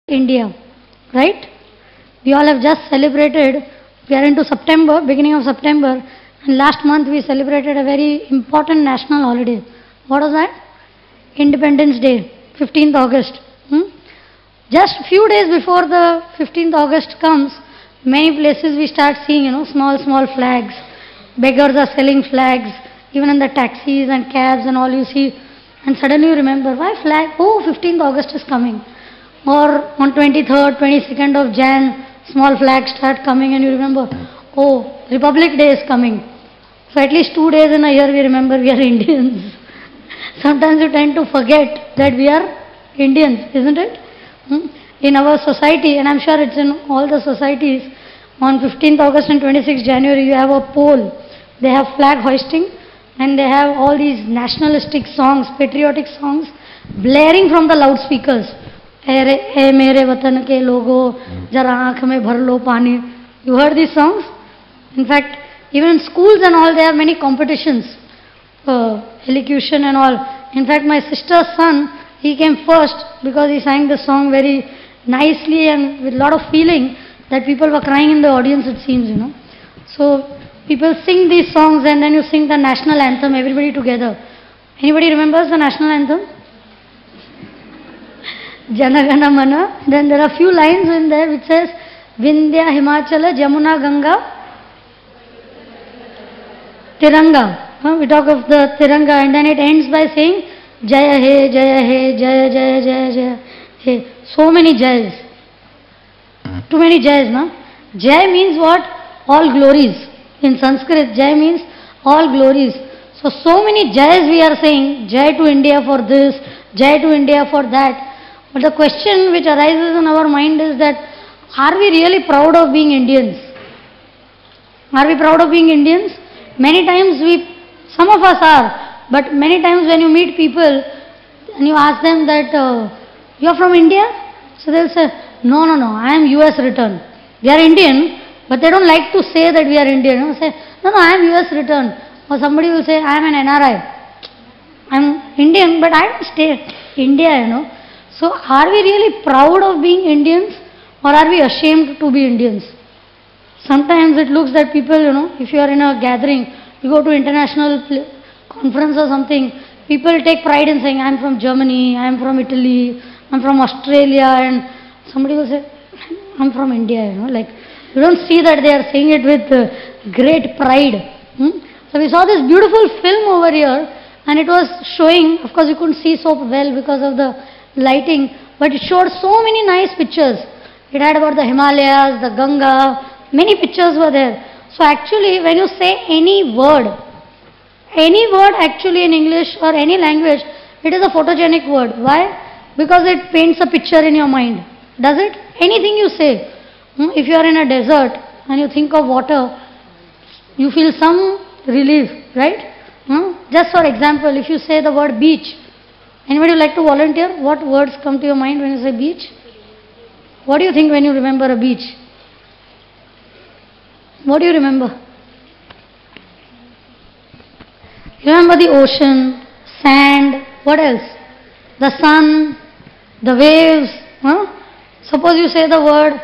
India, right? We all have just celebrated, we are into September, beginning of September, and last month we celebrated a very important national holiday. What was that? Independence Day, 15th August. Just few days before the 15th August comes, many places we start seeing, small, small flags. Beggars are selling flags, even in the taxis and cabs and all you see. And suddenly you remember, why flag? Oh, 15th August is coming. Or on 23rd, 22nd of Jan, small flags start coming and you remember, oh, Republic Day is coming. So at least 2 days in a year we remember we are Indians. Sometimes you tend to forget that we are Indians, isn't it? In our society, and I'm sure it's in all the societies, on 15th August and 26th January you have a pole. They have flag hoisting and they have all these nationalistic songs, patriotic songs blaring from the loudspeakers. ए मेरे वतन के लोगों जरा आँख में भर लो पानी. You heard these songs? In fact, even in schools and all, there are many competitions, elocution and all. In fact, my sister's son, he came first because he sang the song very nicely and with a lot of feeling that people were crying in the audience, it seems, So people sing these songs and then you sing the national anthem, everybody together. Anybody remembers the national anthem? Janagana Mana. Then there are few lines in there which says Vindhya Himachala Jamuna Ganga Tiranga. We talk of the Tiranga and then it ends by saying Jaya He, Jaya He, Jaya Jaya Jaya Jaya He. So many Jayas. Too many Jayas, no? Jai means what? All glories. In Sanskrit, Jai means all glories. So many Jayas we are saying, Jai to India for this, Jai to India for that. But the question which arises in our mind is that, are we really proud of being Indians? Are we proud of being Indians? Many times some of us are, but many times when you meet people and you ask them that, you are from India? So they'll say, no, I am US return. We are Indian, but they don't like to say that we are Indian. They say, no, I am US return. Or somebody will say, I am an NRI. I am Indian, but I don't stay in India, So are we really proud of being Indians or are we ashamed to be Indians? Sometimes it looks that people, if you are in a gathering, you go to international conference or something, people take pride in saying, I am from Germany, I am from Italy, I am from Australia, and somebody will say, I am from India, like you don't see that they are saying it with great pride. So we saw this beautiful film over here and it was showing, of course you couldn't see so well because of the lighting, but it showed so many nice pictures. It had about the Himalayas, the Ganga, many pictures were there. So actually when you say any word actually in English or any language, it is a photogenic word. Why? Because it paints a picture in your mind. Does it? Anything you say. If you are in a desert and you think of water, you feel some relief, right? Just for example, if you say the word beach, anybody would like to volunteer? What words come to your mind when you say beach? What do you think when you remember a beach? What do you remember? You remember the ocean, sand, what else? The sun, the waves. Suppose you say the word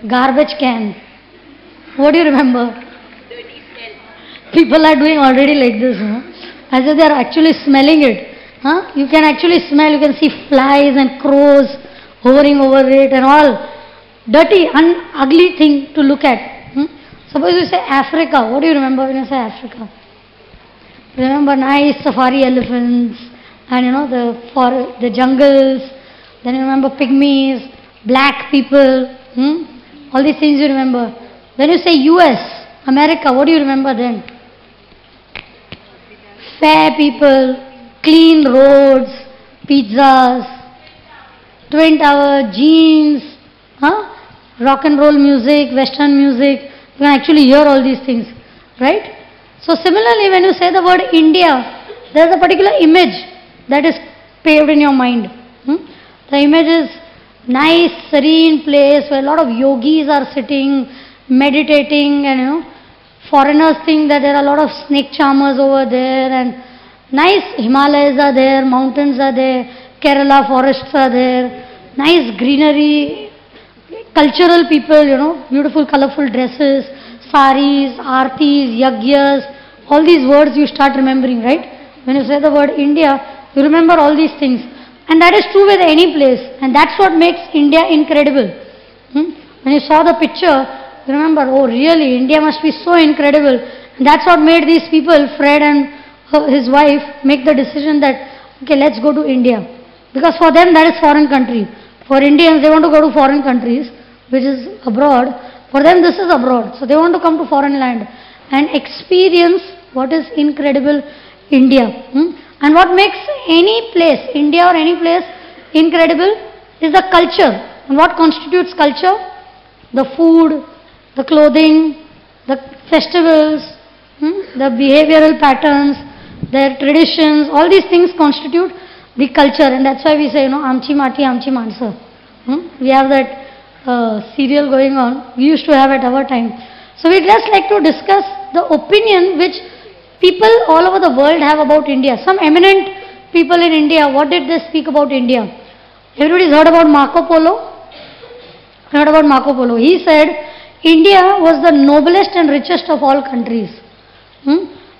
garbage can. What do you remember? People are doing already like this, as if they are actually smelling it. You can actually smell, you can see flies and crows hovering over it and all. Dirty, ugly thing to look at. Suppose you say Africa, what do you remember when you say Africa? Remember nice safari elephants and the jungles. Then you remember pygmies, black people, all these things you remember. When you say US, America, what do you remember then? Fair people, clean roads, pizzas, Twin Tower, jeans, rock and roll music, western music. You can actually hear all these things, right? So similarly, when you say the word India, there is a particular image that is paved in your mind. The image is nice, serene place where a lot of yogis are sitting, meditating, and foreigners think that there are a lot of snake charmers over there and nice Himalayas are there, mountains are there, Kerala forests are there, nice greenery, cultural people, beautiful colorful dresses, saris, artis, yagyas, all these words you start remembering, right? When you say the word India, you remember all these things. And that is true with any place. And that's what makes India incredible. When you saw the picture, you remember, oh really, India must be so incredible. And that's what made these people, Fred and his wife, make the decision that, okay, let's go to India. Because for them that is foreign country. For Indians, they want to go to foreign countries, which is abroad. For them this is abroad. So they want to come to foreign land and experience what is incredible India. And what makes any place, India or any place, incredible is the culture. And what constitutes culture? The food, the clothing, the festivals, the behavioral patterns, their traditions, all these things constitute the culture. And that's why we say, Amchi Mati, Amchi Mansa. We have that serial going on. We used to have at our time. So we'd just like to discuss the opinion which people all over the world have about India. Some eminent people in India, what did they speak about India? Everybody's heard about Marco Polo? Heard about Marco Polo. He said, India was the noblest and richest of all countries.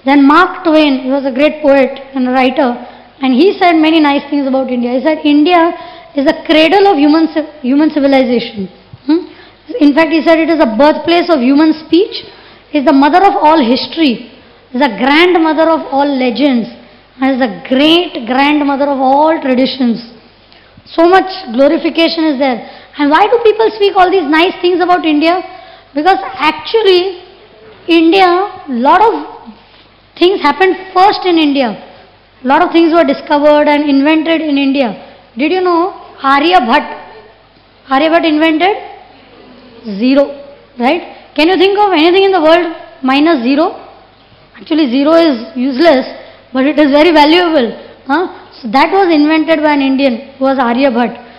Then Mark Twain, he was a great poet and writer, and he said many nice things about India. He said, India is the cradle of human civilization. In fact, he said it is the birthplace of human speech, is the mother of all history, is the grandmother of all legends, and is the great grandmother of all traditions. So much glorification is there. And why do people speak all these nice things about India? Because actually, India, lot of things happened first in India. Lot of things were discovered and invented in India. Did you know Aryabhat invented zero, right? Can you think of anything in the world minus zero? Actually, zero is useless, but it is very valuable. So that was invented by an Indian, who was Aryabhat.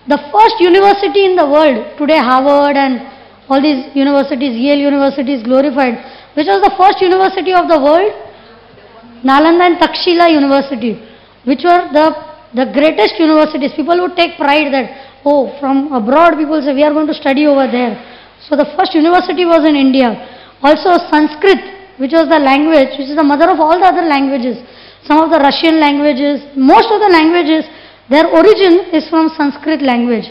The first university in the world, today Harvard and all these universities, Yale University is glorified. Which was the first university of the world? Nalanda and Takshila University, which were the greatest universities. People would take pride that, oh, from abroad people say, we are going to study over there. So the first university was in India. Also Sanskrit, which was the language, which is the mother of all the other languages. Some of the Russian languages, most of the languages, their origin is from Sanskrit language.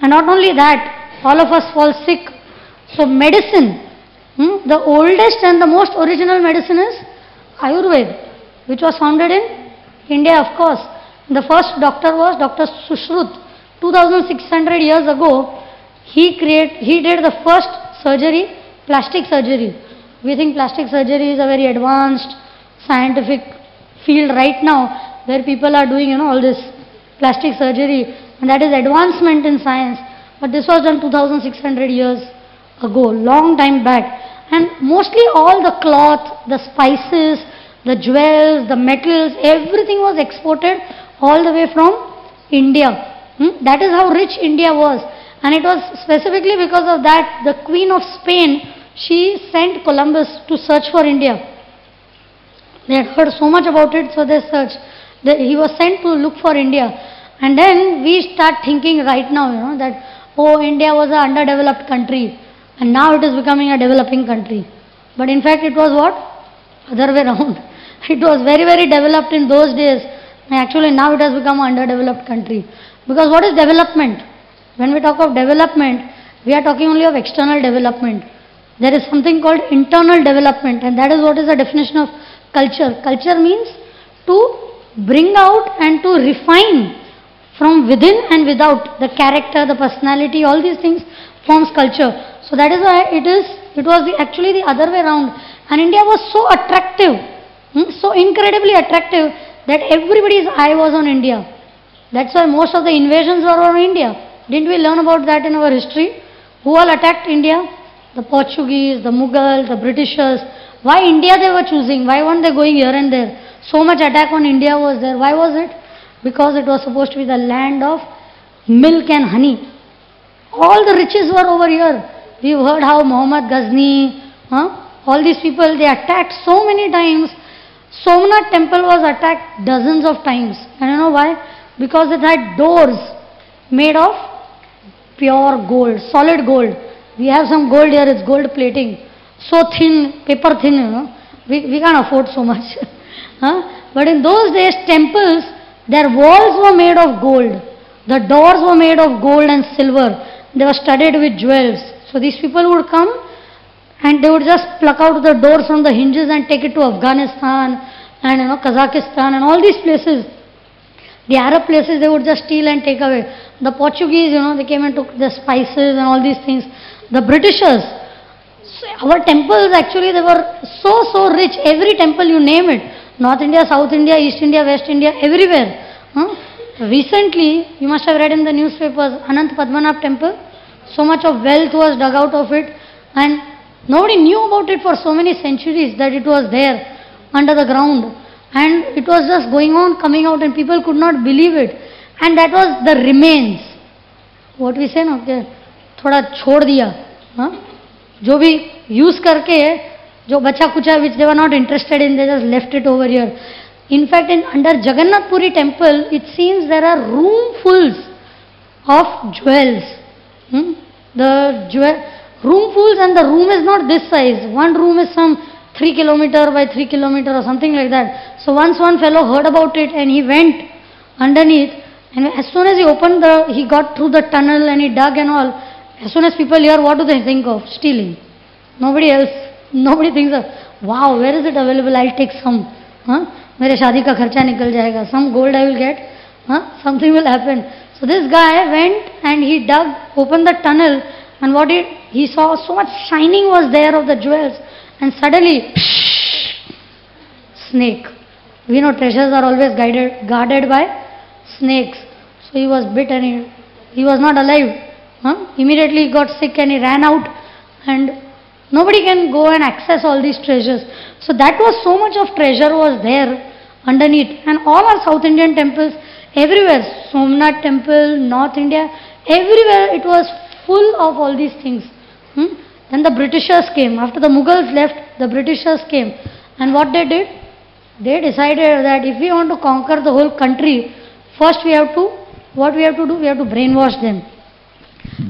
And not only that, all of us fall sick. So medicine, the oldest and the most original medicine is Ayurveda, which was founded in India, of course. The first doctor was Dr. Sushrut. 2600 years ago, he did the first surgery, plastic surgery. We think plastic surgery is a very advanced scientific field right now, where people are doing, all this plastic surgery, and that is advancement in science. But this was done 2600 years ago, long time back. And mostly all the cloth, the spices, the jewels, the metals, everything was exported all the way from India. That is how rich India was. And it was specifically because of that, the Queen of Spain, she sent Columbus to search for India. They had heard so much about it, so they searched. He was sent to look for India. And then we start thinking right now, that, oh, India was an underdeveloped country. And now it is becoming a developing country. But in fact, it was what? Other way around. It was very, very developed in those days. And actually, now it has become an underdeveloped country. Because what is development? When we talk of development, we are talking only of external development. There is something called internal development, and that is what is the definition of culture. Culture means to bring out and to refine from within and without. The character, the personality, all these things forms culture. So that is why it was actually the other way around. And India was so attractive, so incredibly attractive, that everybody's eye was on India. That's why most of the invasions were on India. Didn't we learn about that in our history? Who all attacked India? The Portuguese, the Mughals, the Britishers. Why India they were choosing? Why weren't they going here and there? So much attack on India was there. Why was it? Because it was supposed to be the land of milk and honey. All the riches were over here. We've heard how Muhammad Ghazni, all these people, they attacked so many times. Somnath temple was attacked dozens of times. And you know why? Because it had doors. made of pure gold, solid gold. We have some gold here, it's gold plating. So thin, paper thin, you know. We can't afford so much. But in those days, temples, their walls were made of gold. The doors were made of gold and silver. They were studded with jewels. So these people would come and they would just pluck out the doors from the hinges and take it to Afghanistan and Kazakhstan and all these places. The Arab places they would just steal and take away. The Portuguese, they came and took the spices and all these things. The Britishers, our temples actually, they were so rich. Every temple you name it. North India, South India, East India, West India, everywhere. Recently, you must have read in the newspapers, Anant Padmanabh temple. So much of wealth was dug out of it. And nobody knew about it for so many centuries that it was there under the ground. And it was just going on, coming out, and people could not believe it. And that was the remains. What we say now, thoda chhod diya. Jo bhi use karke, jo bacha kucha which they were not interested in, they just left it over here. In fact, under Jagannath Puri temple, it seems there are roomfuls of jewels. The roomfuls, and the room is not this size. One room is some 3 kilometer by 3 kilometer or something like that. So once one fellow heard about it and he went underneath, and as soon as he opened he got through the tunnel and he dug and all. As soon as people hear, what do they think of? Stealing. Nobody thinks of, wow, where is it available? I'll take some. मेरे शादी का खर्चा निकल जाएगा. Some gold I will get. Something will happen. So this guy went and he dug, opened the tunnel, and what he saw, so much shining was there of the jewels, and suddenly, snake. We know treasures are always guarded by snakes. So he was bit and he was not alive. Immediately he got sick and he ran out, and nobody can go and access all these treasures. So that was, so much of treasure was there underneath. And all our South Indian temples, everywhere, Somnath temple, North India, everywhere it was full of all these things. Then the Britishers came. After the Mughals left, the Britishers came. And what they did? They decided that if we want to conquer the whole country, first what we have to do? We have to brainwash them.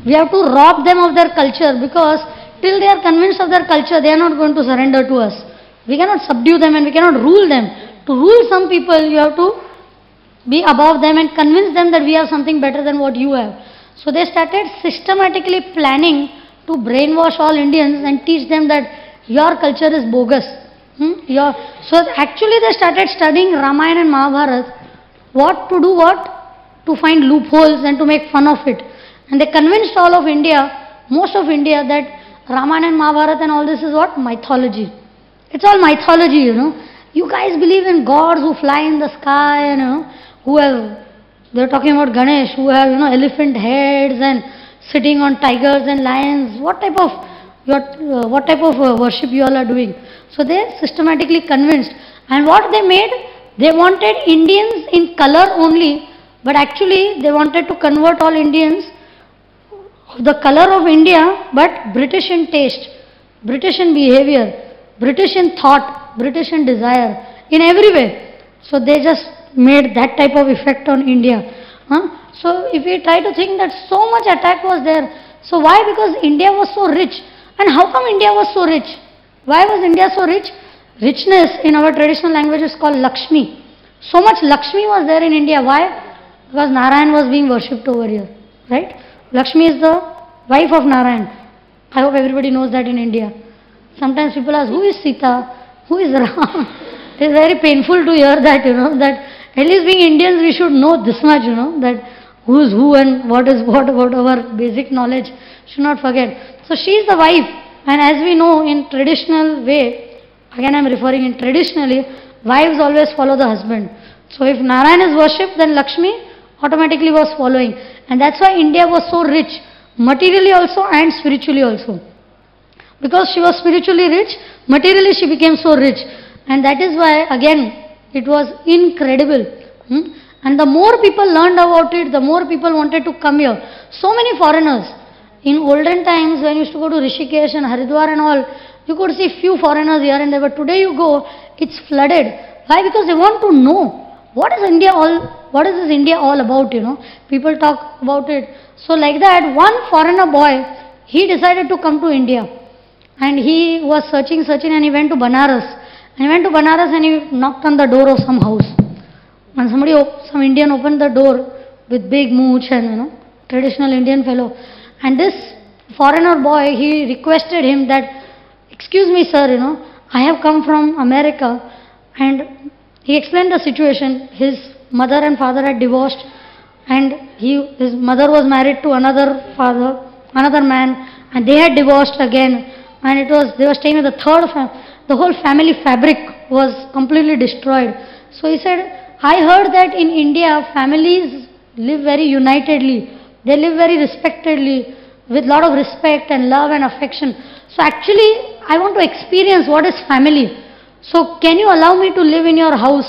We have to rob them of their culture, because till they are convinced of their culture, they are not going to surrender to us. We cannot subdue them and we cannot rule them. To rule some people, you have to be above them and convince them that we have something better than what you have. So they started systematically planning to brainwash all Indians and teach them that your culture is bogus. So actually they started studying Ramayana and Mahabharata. What to do? To find loopholes and to make fun of it. And they convinced all of India, most of India, that Ramayana and Mahabharata and all this is what? Mythology. It's all mythology, You guys believe in gods who fly in the sky and, they're talking about Ganesh, who have, elephant heads and sitting on tigers and lions. What type of worship you all are doing? So they systematically convinced. And what they made? They wanted Indians in color only, but actually they wanted to convert all Indians of the color of India, but British in taste, British in behavior, British in thought, British in desire, in every way. So they just made that type of effect on India. So if we try to think that so much attack was there, so why? Because India was so rich. And how come India was so rich? Why was India so rich? Richness in our traditional language is called Lakshmi. So much Lakshmi was there in India. Why? Because Narayan was being worshipped over here, right? Lakshmi is the wife of Narayan. I hope everybody knows that in India. Sometimes people ask, who is Sita? Who is Ram? It is very painful to hear that, that at least being Indians we should know this much, that who is who and what is what, about our basic knowledge. Should not forget. So she is the wife, and as we know in traditional way, again I am referring in traditionally, wives always follow the husband. So if Narayan is worshipped, then Lakshmi automatically was following. And that's why India was so rich, materially also and spiritually also. Because she was spiritually rich, materially she became so rich. And that is why, again, it was incredible. And the more people learned about it, the more people wanted to come here. So many foreigners. In olden times, when you used to go to Rishikesh and Haridwar and all, you could see few foreigners here and there. But today you go, it's flooded. Why? Because they want to know what is India all, what is this India all about, you know? People talk about it. So like that, one foreigner boy, he decided to come to India. And he was searching, and he went to Banaras. And he went to Banaras and he knocked on the door of some house. And some Indian opened the door with big mooch and, you know, traditional Indian fellow. And this foreigner boy, he requested him that, excuse me sir, you know, I have come from America. And he explained the situation. His mother and father had divorced, and his mother was married to another man, and they had divorced again. And they were staying with the third family. The whole family fabric was completely destroyed. So he said, I heard that in India, families live very unitedly. They live very respectedly, with lot of respect and love and affection. So actually, I want to experience what is family. So can you allow me to live in your house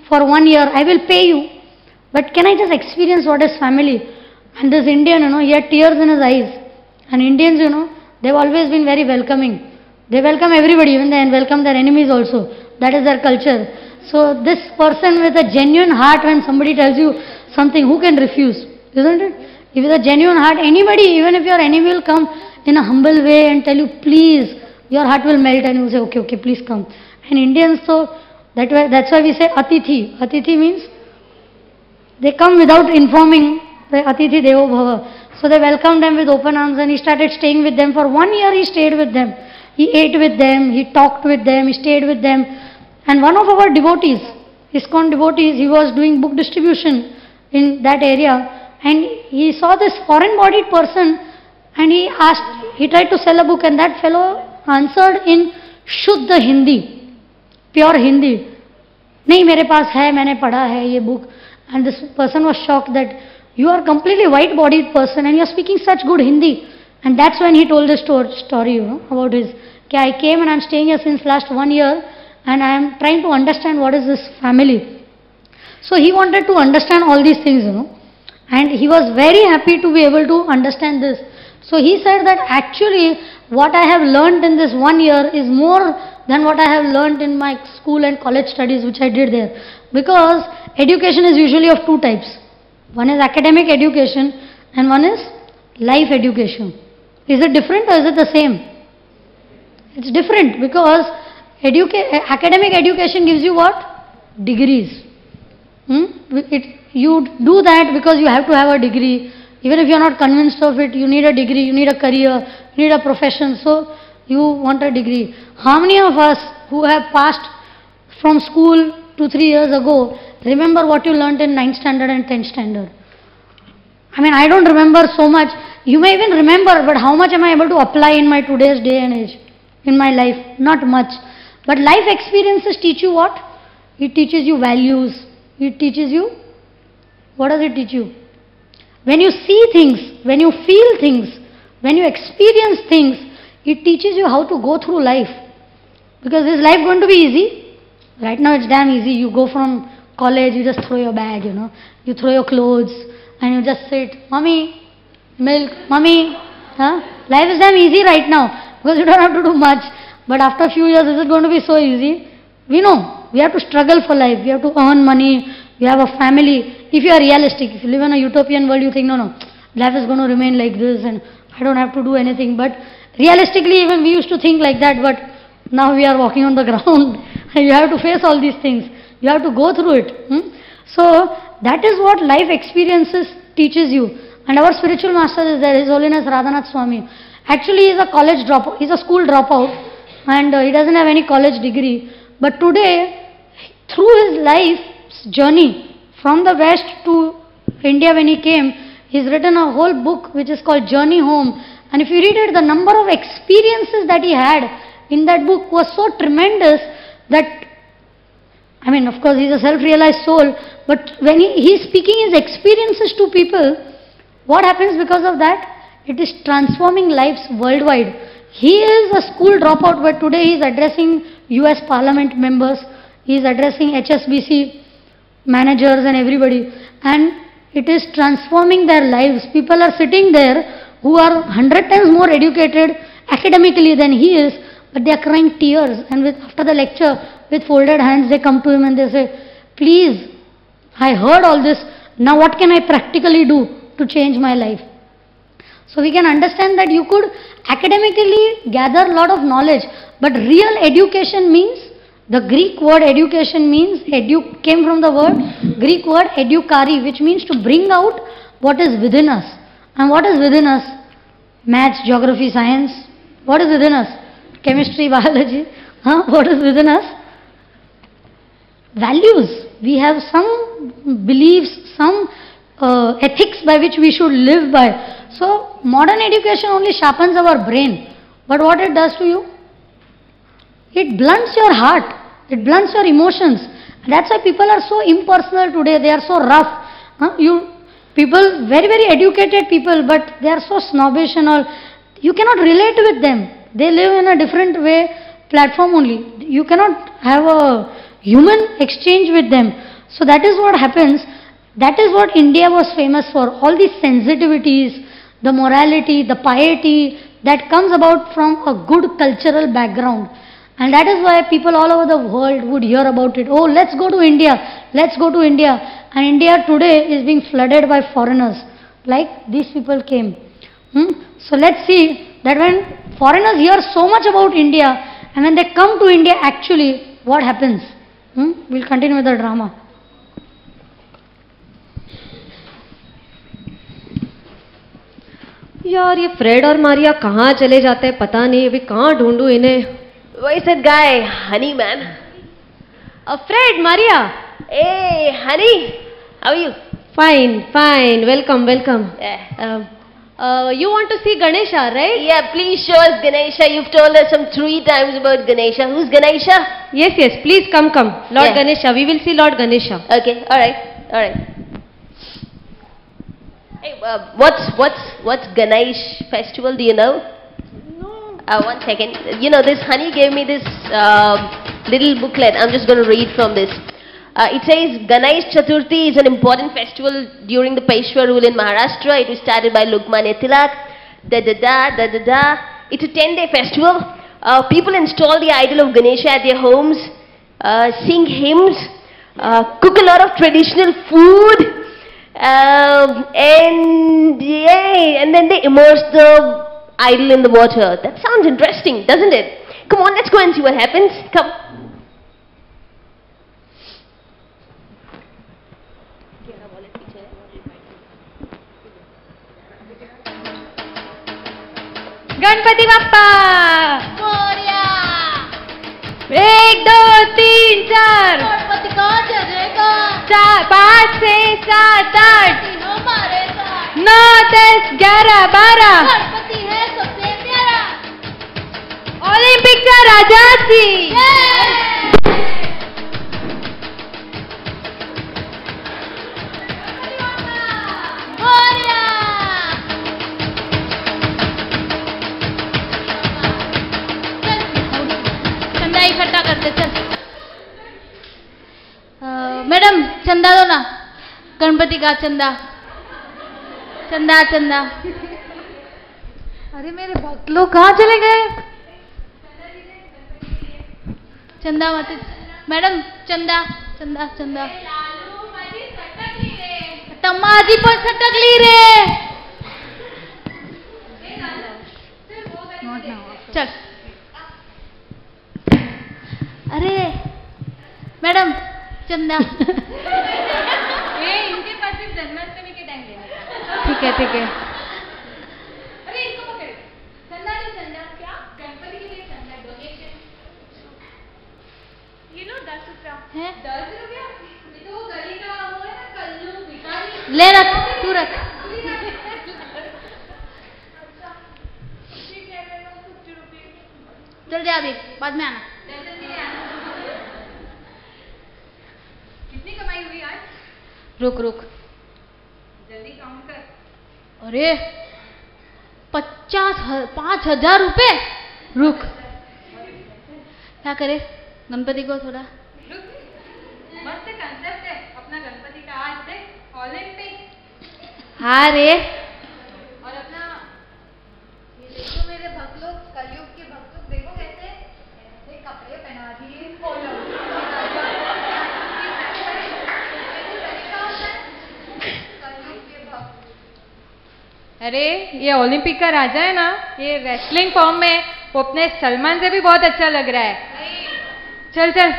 for 1 year? I will pay you. But can I just experience what is family? And this Indian, you know, he had tears in his eyes. And Indians, you know, they've always been very welcoming. They welcome everybody, even they welcome their enemies also. That is their culture. So this person with a genuine heart, when somebody tells you something, who can refuse? Isn't it? If with a genuine heart, anybody, even if your enemy will come in a humble way and tell you, please, your heart will melt and you will say, okay, okay, please come. And Indians, so that's why we say Atithi. Atithi means they come without informing. Atithi Devo Bhava. So they welcomed them with open arms and he started staying with them. For 1 year he stayed with them. He ate with them, he talked with them, he stayed with them. And one of our devotees, ISKCON devotees, he was doing book distribution in that area. And he saw this foreign-bodied person and he tried to sell a book, and that fellow answered in Shuddha Hindi, pure Hindi. Nahi, mere paas hai, maine padha hai ye book. And this person was shocked that you are completely white-bodied person and you are speaking such good Hindi. And that's when he told the story, you know, about his, I came and I'm staying here since last 1 year and I am trying to understand what is this family. So he wanted to understand all these things, you know. And he was very happy to be able to understand this. So he said that actually what I have learned in this 1 year is more than what I have learned in my school and college studies which I did there. Because education is usually of two types. One is academic education and one is life education. Is it different or is it the same? It's different because academic education gives you what? Degrees. You do that because you have to have a degree. Even if you are not convinced of it, you need a degree, you need a career, you need a profession. So you want a degree. How many of us who have passed from school 2-3 years ago remember what you learnt in 9th standard and 10th standard? I mean, I don't remember so much. You may even remember, but how much am I able to apply in my today's day and age? In my life? Not much. But life experiences teach you what? It teaches you values. It teaches you, what does it teach you? When you see things, when you feel things, when you experience things, it teaches you how to go through life. Because is life going to be easy? Right now it's damn easy. You go from college, you just throw your bag, you know. You throw your clothes and you just sit, mommy, milk, mommy. Huh? Life is damn easy right now because you don't have to do much. But after a few years, is it going to be so easy? We know. We have to struggle for life. We have to earn money. We have a family. If you are realistic, if you live in a utopian world, you think, no, life is going to remain like this and I don't have to do anything. But realistically, even we used to think like that, but now we are walking on the ground. You have to face all these things. You have to go through it. So that is what life experiences teaches you. And our spiritual master is there, His Holiness Radhanath Swami. Actually, he is a college dropout. He is a school dropout and he doesn't have any college degree. But today, through his life's journey from the West to India when he came, he's written a whole book which is called Journey Home. And if you read it, the number of experiences that he had in that book was so tremendous that, I mean, of course, he's a self-realized soul, but when he's speaking his experiences to people, what happens because of that? It is transforming lives worldwide. He is a school dropout, but today he is addressing US Parliament members, he is addressing HSBC managers and everybody, and it is transforming their lives. People are sitting there who are 100 times more educated academically than he is, but they are crying tears, and after the lecture, with folded hands, they come to him and they say, please, I heard all this. Now what can I practically do to change my life? So we can understand that you could academically gather a lot of knowledge, but real education means, the Greek word education means, came from the word, Greek word edukari, which means to bring out what is within us. And what is within us? Maths, geography, science. What is within us? Chemistry, biology. What is within us? Values. We have some beliefs, some ethics by which we should live by. So, modern education only sharpens our brain. But what it does to you? It blunts your heart. It blunts your emotions. That's why people are so impersonal today. They are so rough. People, very, very educated people, but they are so snobbish and all. You cannot relate with them. They live in a different way, platform only. You cannot have a human exchange with them. So that is what happens. That is what India was famous for. All these sensitivities, the morality, the piety that comes about from a good cultural background. And that is why people all over the world would hear about it. Oh, let's go to India. Let's go to India. And India today is being flooded by foreigners. Like these people came. So let's see that when foreigners hear so much about India, and when they come to India, actually, what happens? We'll continue with the drama. यार ये Fred और मारिया कहाँ चले जाते हैं पता नहीं, अभी कहाँ ढूंढूं इन्हें. Where is that guy? Honey, man. Fred, Maria. Hey, honey. How are you? Fine, fine. Welcome, welcome. Yeah. You want to see Ganesha, right? Yeah, please show us Ganesha. You've told us some 3 times about Ganesha. Who's Ganesha? Yes, yes. Please come, come. Lord Yeah. Ganesha. We will see Lord Ganesha. Okay, alright. Hey, what's Ganesh festival? Do you know? No. One second. You know, this honey gave me this little booklet. I'm just going to read from this. It says Ganesh Chaturthi is an important festival during the Peshwa rule in Maharashtra. It was started by Lokmanya Tilak. It's a 10-day festival. People install the idol of Ganesha at their homes, sing hymns, cook a lot of traditional food, and then they immerse the idol in the water. That sounds interesting, doesn't it? Come on, let's go and see what happens. Come. Ganpati Bappa Morya 1 2 3 4 Ganpati कहाँ चलेगा 4 5 6 7 8 तीनों मारेगा 9 10 11 12 गणपति है सबसे प्यारा Olympic का राजा जी. मोरया चंदा इकट्ठा करते चल. मैडम चंदा दो ना, गणपति का चंदा. चंदा चंदा. अरे मेरे भक्त लोग कहाँ चले गए? चंदा मत. मैडम चंदा चंदा चंदा. तम्माजी पण सटकली रे. चल. अरे मैडम चंदा. इनके पास सिर्फ जन्माष्टमी के टाइम देना. ठीक है ठीक है. अरे इसको पकड़. चंदा नहीं चंदा क्या? गणपति के लिए चंदा डोनेशन. ये लो 10 रुपया है. 10 रुपया? ये तो गली का वो है ना कल्लू भिखारी. ले रख तू रख. ठीक है ले लो 50 रुपये. चल जा अभी बाद में आना. कितनी कमाई हुई आज? रुक रुक जल्दी काउंट कर. अरे 5,000 रुपए. रुक क्या करे गणपति को थोड़ा. मस्त कंसेप्ट है अपना गणपति का. आज से ओलंपिक. हाँ रे. और अपना ये देखो मेरे भक्त लोग, कलयुग के भक्त लोग देखो कैसे ऐसे कपड़े पहना दिए. अरे ये ओलंपिक का राजा है ना, ये रेसलिंग फॉर्म में वो अपने सलमान से भी बहुत अच्छा लग रहा है। चल चल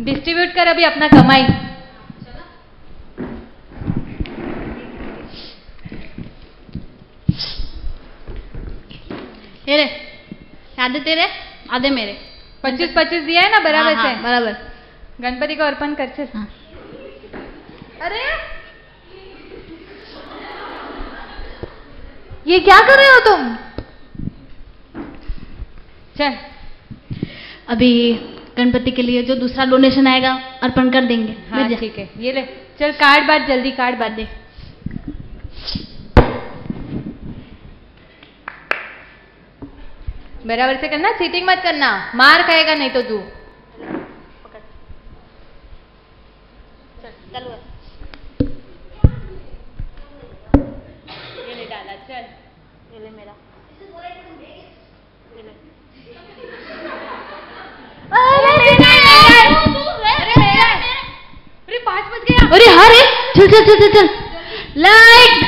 डिस्ट्रीब्यूट कर अभी अपना कमाई। ये रे, आधे तेरे आधे मेरे। 25-25 दिया है ना बराबर हाँ, से? हाँ, बराबर। गणपति को अर्पण कर चल। हाँ। अरे ये क्या कर रहे हो तुम? चल अभी गणपति के लिए जो दूसरा डोनेशन आएगा अर्पण कर देंगे। हाँ मिल जा। ठीक है, ये ले चल कार्ड बांध, जल्दी कार्ड बांध दे। बराबर से करना, चीटिंग मत करना, मार खाएगा नहीं तो तू। ये ले डाला, चल ये ले मेरा। अरे 5 बज गया। अरे हाँ रे, चल चल चल चल चल। लाइट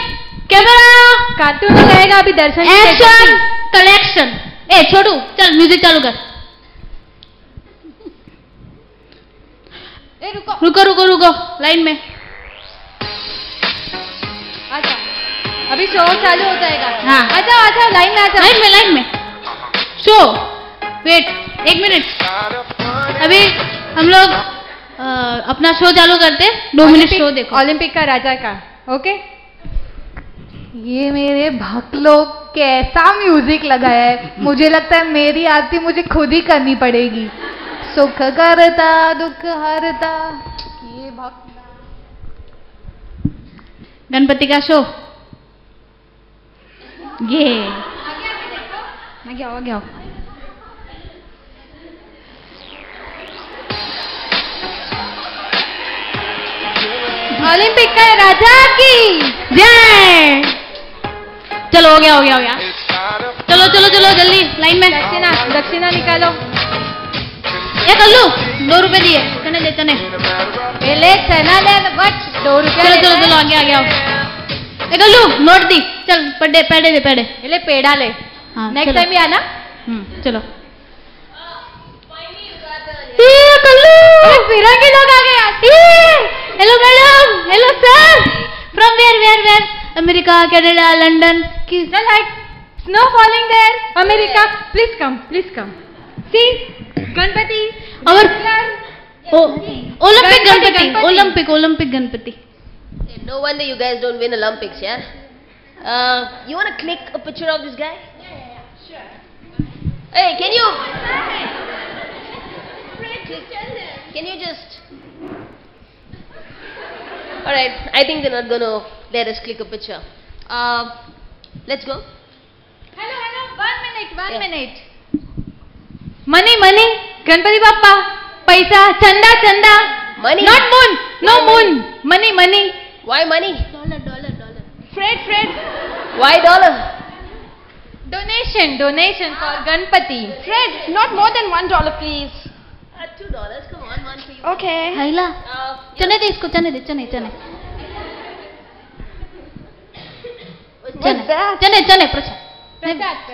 कैमरा कार्टून लगाएगा अभी दर्शन। Action collection. ए छोटू चल म्यूजिक चालू कर। ए रुको रुको रुको रुको लाइन में। आजा, अभी शो चालू हो जाएगा। हाँ। आजा आजा लाइन में आजा। लाइन में शो। Wait 1 minute. अभी हम लोग अपना शो चालू करते। 2 मिनट शो देखो। ओलंपिक का राजा का। ओके ये मेरे भक्लों कैसा म्यूजिक लगाया है। मुझे लगता है मेरी आरती मुझे खुद ही करनी पड़ेगी। सुख करता दुख हरता ये भक्त। गणपति का शो। ये आगे आओ आगे आओ। ओलंपिक का राजा की जय। चलो हो गया हो गया हो गया। चलो चलो चलो जल्दी लाइन में। दक्षिणा दक्षिणा निकालो। ये कल्लू 2 रुपए दिए। चने दे चने। ये ले चना ले बट 2 रुपए। चलो चलो चलो आगे आगे आओ। ये कल्लू नोट दी। चल पेड़े पेड़े दे पेड़े। ये ले पेड़ा ले। हाँ, नेक्स्ट चलो। टाइम भी आना। चलो। फिरंगी लोग आ गए। Hello madam. Hello sir. From where America Canada London. Snow falling there America. Please come see Ganpati और Olympic Ganpati, Ganpati Ganpati. Olympic Ganpati. No wonder you guys don't win Olympics, yeah? You want to click a picture of this guy? Hey, can you? Can you just? All right, I think they're not gonna let us click a picture. Let's go. Hello 1 Yeah. Minute. Money Ganpati Bappa पैसा चंदा Money. Not moon no moon money Why money? Dollar Fred Why dollar? Donation for Ganpati. Fred, not more than $1, please. $2. Come on, one for you. Okay. हाइला चने दे इसको चने दे चने What's that? चने प्रसाद।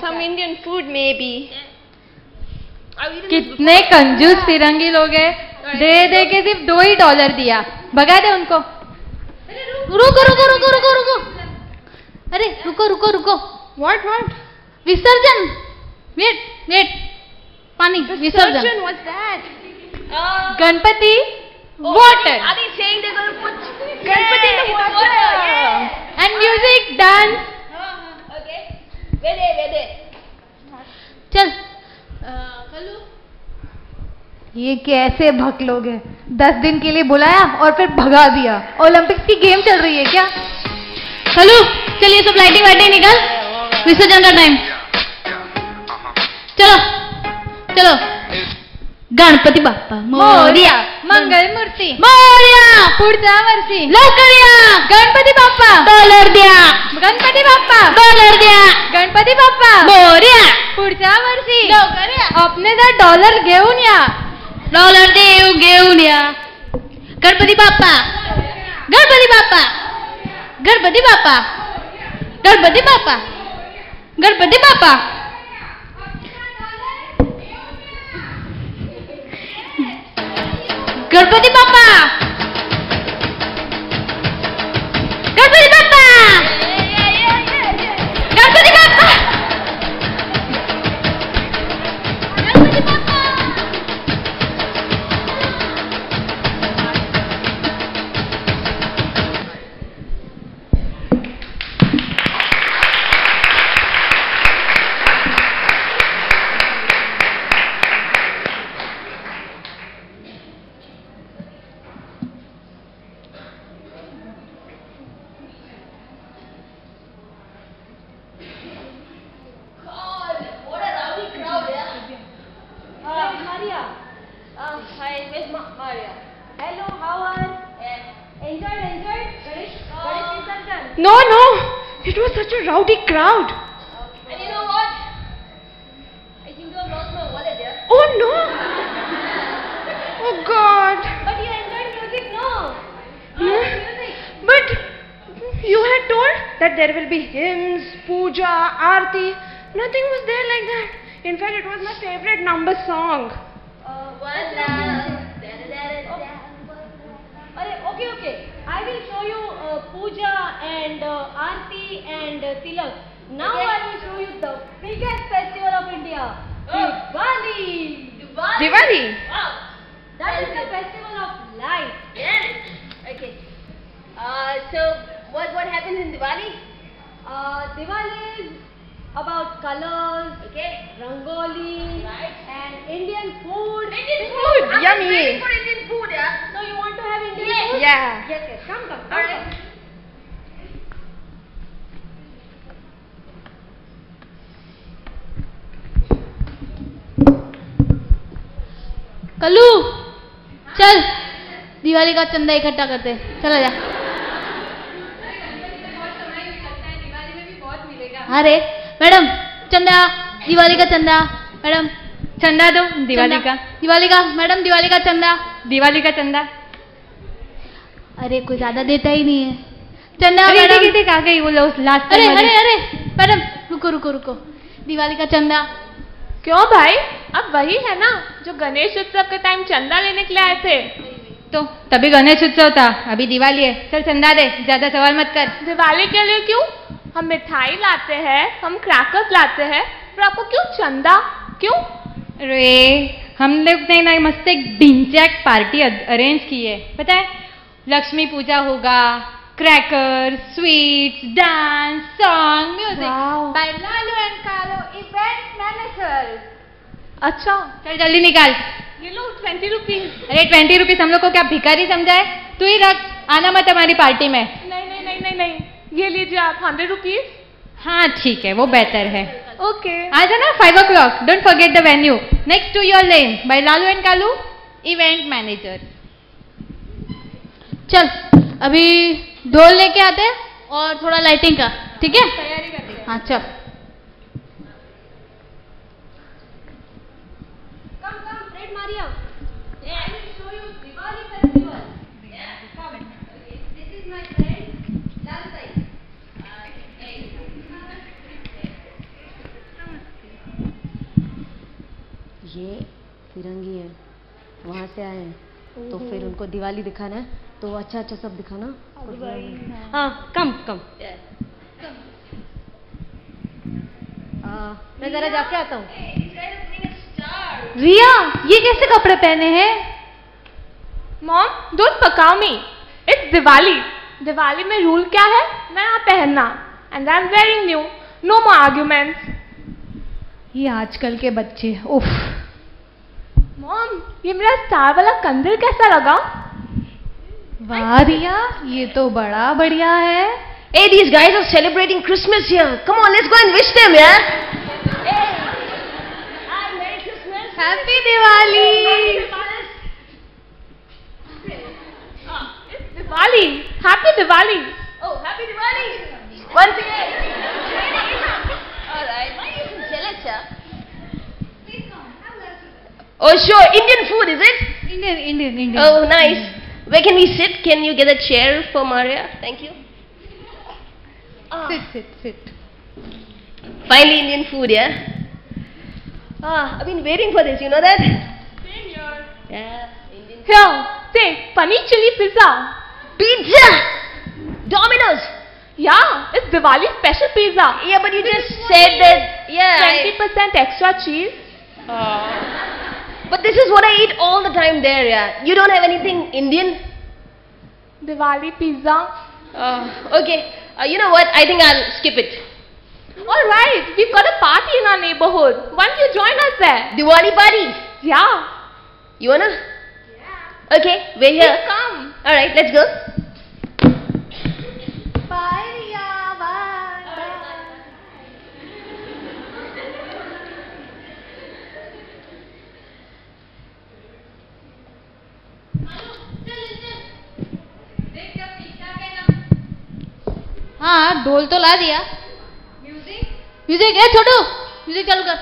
Some Indian food, maybe. I've eaten this कितने कंजूस फिरंगी लोग हैं। दे के सिर्फ $2 दिया। भगा दे उनको। रुको। अरे रुको। What? विसर्जन। वेट पानी विसर्जन। What's that? Ganpati Oh, water Are they saying they're gonna put Ganpati in the water. Yeah. And music dance. Okay. Where they? चल ये कैसे भक्त लोग हैं। 10 दिन के लिए बुलाया और फिर भगा दिया। ओलंपिक्स की गेम चल रही है क्या? हेलो चलिए सब लाइटिंग निकाल। विसर्जन का टाइम। चलो गणपती बाप्पा मोरया मंगल मूर्ती मोरया पुढच्या वर्षी लवकर या गणपती बाप्पा डॉलर द्या गणपती बाप्पा डॉलर द्या गणपती बाप्पा मोरया पुढच्या वर्षी लवकर या आपणेचा डॉलर घेऊन या डॉलर घेऊन या गणपती बाप्पा गणपती बाप्पा गणपती बाप्पा गणपति बापा, गणपति बापा, गणपति बापा, गणपति बापा, गणपति बापा, गणपति बापा। Hi, where's Maria? Hello, how are? Enjoyed? Ganesh No, it was such a rowdy crowd. And you know what? I seem to have lost my wallet, yeah? Oh no! Oh God! But you enjoyed music, no? Yeah. Music. But you had told that there will be hymns, puja, aarti. Nothing was there like that. In fact, it was my favorite number song. Okay. I will show you puja and aarti and tilak. Now I will show you the biggest festival of India, Diwali. Diwali? Wow. That is the festival of light. Yes. Okay. So what happens in Diwali? Diwali is about colors, okay, rangoli, right, and Indian food. I'm Yummy. ready for Indian food, yeah. So you want to have Indian food? Yeah. Yes. Come. All right. Kullu चल दिवाली का चंदा इकट्ठा करते, चला जा। अरे madam चंदा, दिवाली का चंदा, मैडम चंदा दो दिवाली का। दिवाली का मैडम, दिवाली का चंदा, दिवाली का चंदा। अरे कोई ज्यादा देता ही नहीं है चंदा। अरे मैडम देख आ गई वो लास्ट अरे टाइम। अरे मैडम रुको, दिवाली का चंदा। क्यों भाई, अब वही है ना जो गणेश उत्सव के टाइम चंदा लेने के लिए आए थे। तो तभी गणेश उत्सव था, अभी दिवाली है, चल चंदा दे, ज्यादा सवाल मत कर। दिवाली के लिए क्यों? हम मिठाई लाते हैं, हम क्रैकर्स लाते हैं, पर आपको क्यों चंदा? क्यों? अरे हम लोग ने ना मस्त एक ढिंचैक पार्टी अरेंज की है, पता है? लक्ष्मी पूजा होगा, cracker, sweets, dance, song, music by Lalu and कालो इवेंट मैनेजर। अच्छा, चल जल्दी निकाल। ये लो 20 रुपीज। अरे 20 रुपीज हम लोग को क्या भिखारी समझा है? तू ही रख, आना मत हमारी पार्टी में। नहीं, ये लीजिए आप 100 रुपीज। हाँ ठीक है, वो बेहतर है। ओके, आ जाना 5 o'clock, don't forget the venue, next to your lane by Lalu and Kalu event manager. चल अभी ढोल लेके आते हैं और थोड़ा लाइटिंग का, ठीक है? तैयारी कर दिया। हाँ चल। Maria. Yeah, I will show you Diwali festival. Yeah, come. This is my friend Lalsai. ये फिरंगी है, वहाँ से आए हैं, तो फिर उनको दिवाली दिखाना है, तो अच्छा सब दिखाना। हाँ कम मैं जरा जाके आता हूँ। रिया ये कैसे कपड़े पहने हैं? मॉम, डोंट पकाओ मी, इट्स दिवाली। दिवाली में रूल क्या है? नया पहनना, and I am wearing new, no more arguments. ये आजकल के बच्चे, उफ। मॉम, ये मेरा स्टार वाला कंदिल कैसा लगा? वाह रिया, ये तो बड़ा बढ़िया है। Hey, these guys are celebrating Christmas here. Come on, let's go and wish them, yeah? Hey, hi, Merry Christmas. Happy Diwali. It's Diwali. Happy Diwali. Oh, happy Diwali. Once again. All right. Why are you so jealous, yeah? Please come. Oh, sure. Indian food, is it? Indian. Oh, nice. Where can we sit? Can you get a chair for Maria? Thank you. Sit. Finally, Indian food, yeah? I've been waiting for this, you know that? Same here. Yeah, Indian Here, take paneer chili pizza. pizza! Domino's! Yeah, it's Diwali special pizza. Yeah, but you just said that, yeah. 20% extra cheese. But this is what I eat all the time there, yeah. You don't have anything Indian? Diwali pizza. Okay, you know what? I think I'll skip it. Alright, we've got a party in our neighborhood. Why don't you join us there? Diwali party! Yeah. You wanna? Yeah. Okay, we're here. Please come. Alright, let's go. Bye, Riya. Bye. हाँ ढोल तो ला दिया. Music ए छोटू music चालू कर.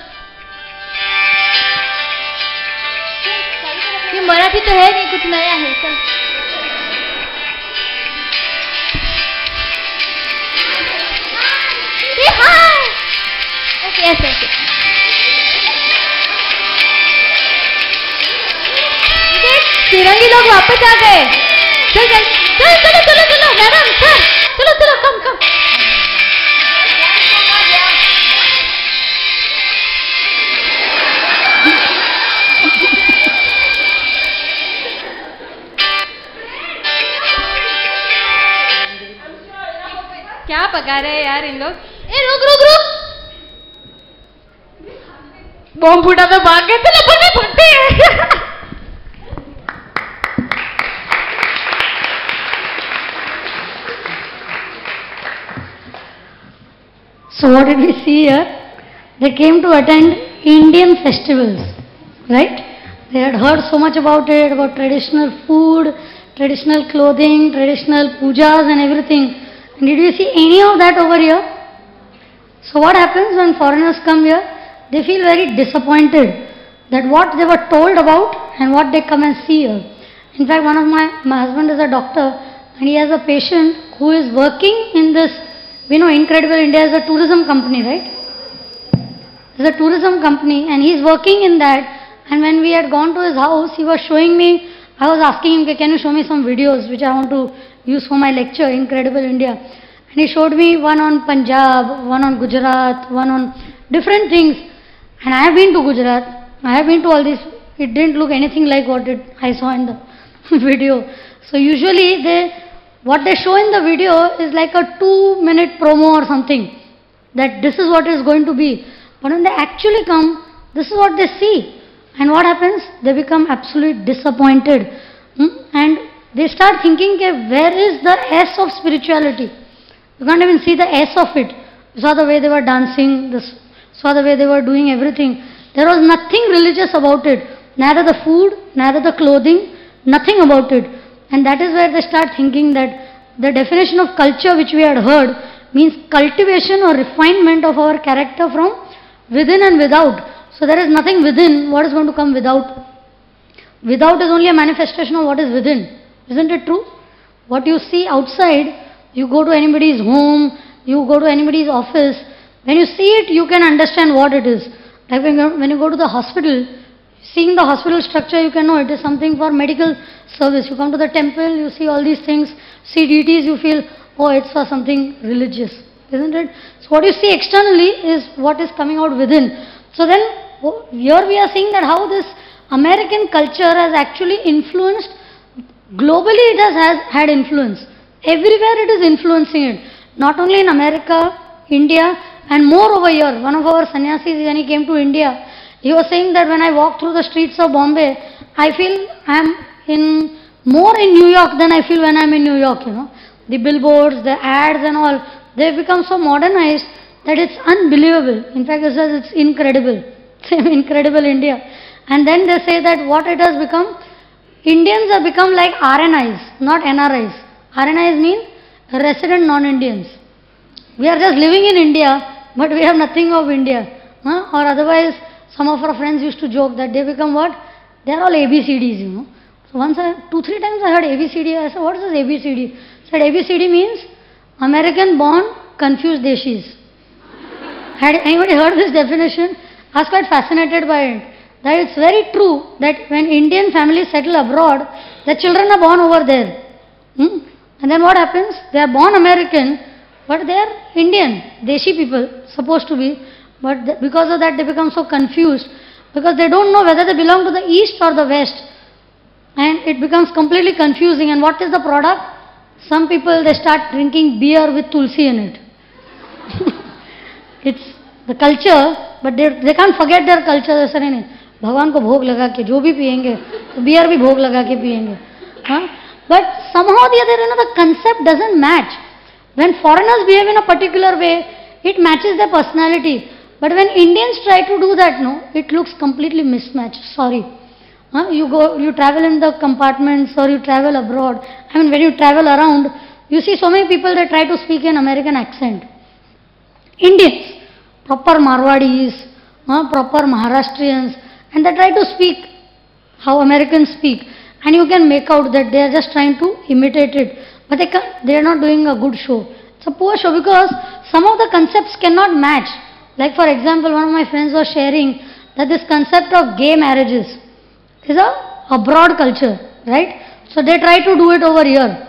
ये मराठी तो है नहीं, कुछ नया है. चल. ओके ऐसे तिरंगी लोग वापस आ गए. चल चल चल चलो चलो चलो मैडम सर चलो चलो कम कम. क्या पका रहे हैं यार इन लोग? ए रुक रुक रुक. बॉम्ब फूटा तो भाग गए थे. लपट में फटते हैं. So what did we see here? They came to attend Indian festivals, right? They had heard so much about it, about traditional food, traditional clothing, traditional pujas and everything. And did you see any of that over here? So what happens when foreigners come here? They feel very disappointed that what they were told about and what they come and see here. In fact, my husband is a doctor and he has a patient who is working in this, Incredible India is a tourism company, right? It's a tourism company and he's working in that. And when we had gone to his house, he was showing me, I was asking him, can you show me some videos which I want to use for my lecture, Incredible India. And he showed me one on Punjab, one on Gujarat, one on different things. And I have been to Gujarat, I have been to all this. It didn't look anything like what I saw in the video. So usually what they show in the video is like a 2-minute promo or something, that this is what is going to be. But when they actually come, this is what they see. And what happens? They become absolutely disappointed. And they start thinking, where is the S of spirituality? You can't even see the S of it. You saw the way they were dancing, saw the way they were doing everything. There was nothing religious about it. Neither the food, neither the clothing, nothing about it. And that is where they start thinking that the definition of culture which we had heard means cultivation or refinement of our character from within and without. So there is nothing within. What is going to come without? Without is only a manifestation of what is within. Isn't it true? What you see outside, you go to anybody's home, you go to anybody's office. When you see it, you can understand what it is. Like when you go to the hospital, seeing the hospital structure, you can know it is something for medical service. You come to the temple, you see all these things, see deities, you feel, oh, it's for something religious, isn't it? So what you see externally is what is coming out within. So then, here we are seeing that how this American culture has actually influenced, globally it has had influence. Everywhere it is influencing it. Not only in America, India, and more over here. One of our sannyasis, when he came to India, he was saying that when I walk through the streets of Bombay, I feel I am more in New York than I feel when I am in New York, The billboards, the ads and all, they have become so modernized that it's unbelievable. In fact, it says it's incredible. Same Incredible India. And then they say that what it has become, Indians have become like RNIs, not NRIs. RNIs mean resident non-Indians. We are just living in India, but we have nothing of India. Or otherwise, some of our friends used to joke that they become what? They are all ABCDs, So once, 2-3 times I heard ABCD. I said, what is this ABCD? I said, ABCD means American born, confused deshis. Had anybody heard this definition? I was quite fascinated by it. That it's very true that when Indian families settle abroad, the children are born over there. And then what happens? They are born American, but they are Indian, Deshi people, supposed to be. But because of that, they become so confused because they don't know whether they belong to the East or the West. And it becomes completely confusing. And what is the product? Some people, they start drinking beer with tulsi in it. It's the culture, but they can't forget their culture. ऐसा नहीं, भगवान को भोग लगा के जो भी पिएंगे, तो बियर भी भोग लगा के पिएंगे. But somehow the other, the concept doesn't match. When foreigners behave in a particular way, it matches their personality. But when Indians try to do that, no, it looks completely mismatched. Sorry. You travel in the compartments or you travel abroad. I mean, when you travel around, you see so many people that try to speak in American accent. Indians, proper Marwadis, proper Maharashtrians, and they try to speak how Americans speak. And you can make out that they are just trying to imitate it. But they are not doing a good show. It's a poor show because some of the concepts cannot match. Like for example, one of my friends was sharing that this concept of gay marriages is a abroad culture, right? So they try to do it over here.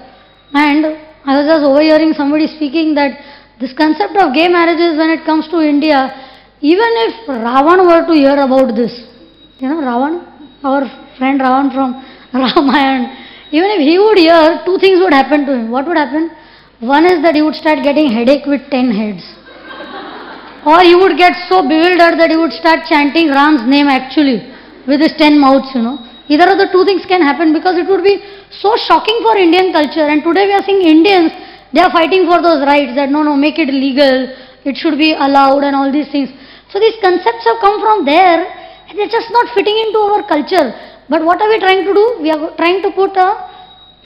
And I was just overhearing somebody speaking that this concept of gay marriages when it comes to India, even if Ravan were to hear about this, Ravan, our friend Ravan from Ramayana, even if he would hear, two things would happen to him. What would happen? One is that he would start getting headache with 10 heads. Or he would get so bewildered that he would start chanting Ram's name actually with his 10 mouths, Either of the two things can happen because it would be so shocking for Indian culture. And today we are seeing Indians, they are fighting for those rights that no, make it legal, it should be allowed and all these things. So these concepts have come from there and they're just not fitting into our culture. But what are we trying to do? We are trying to put a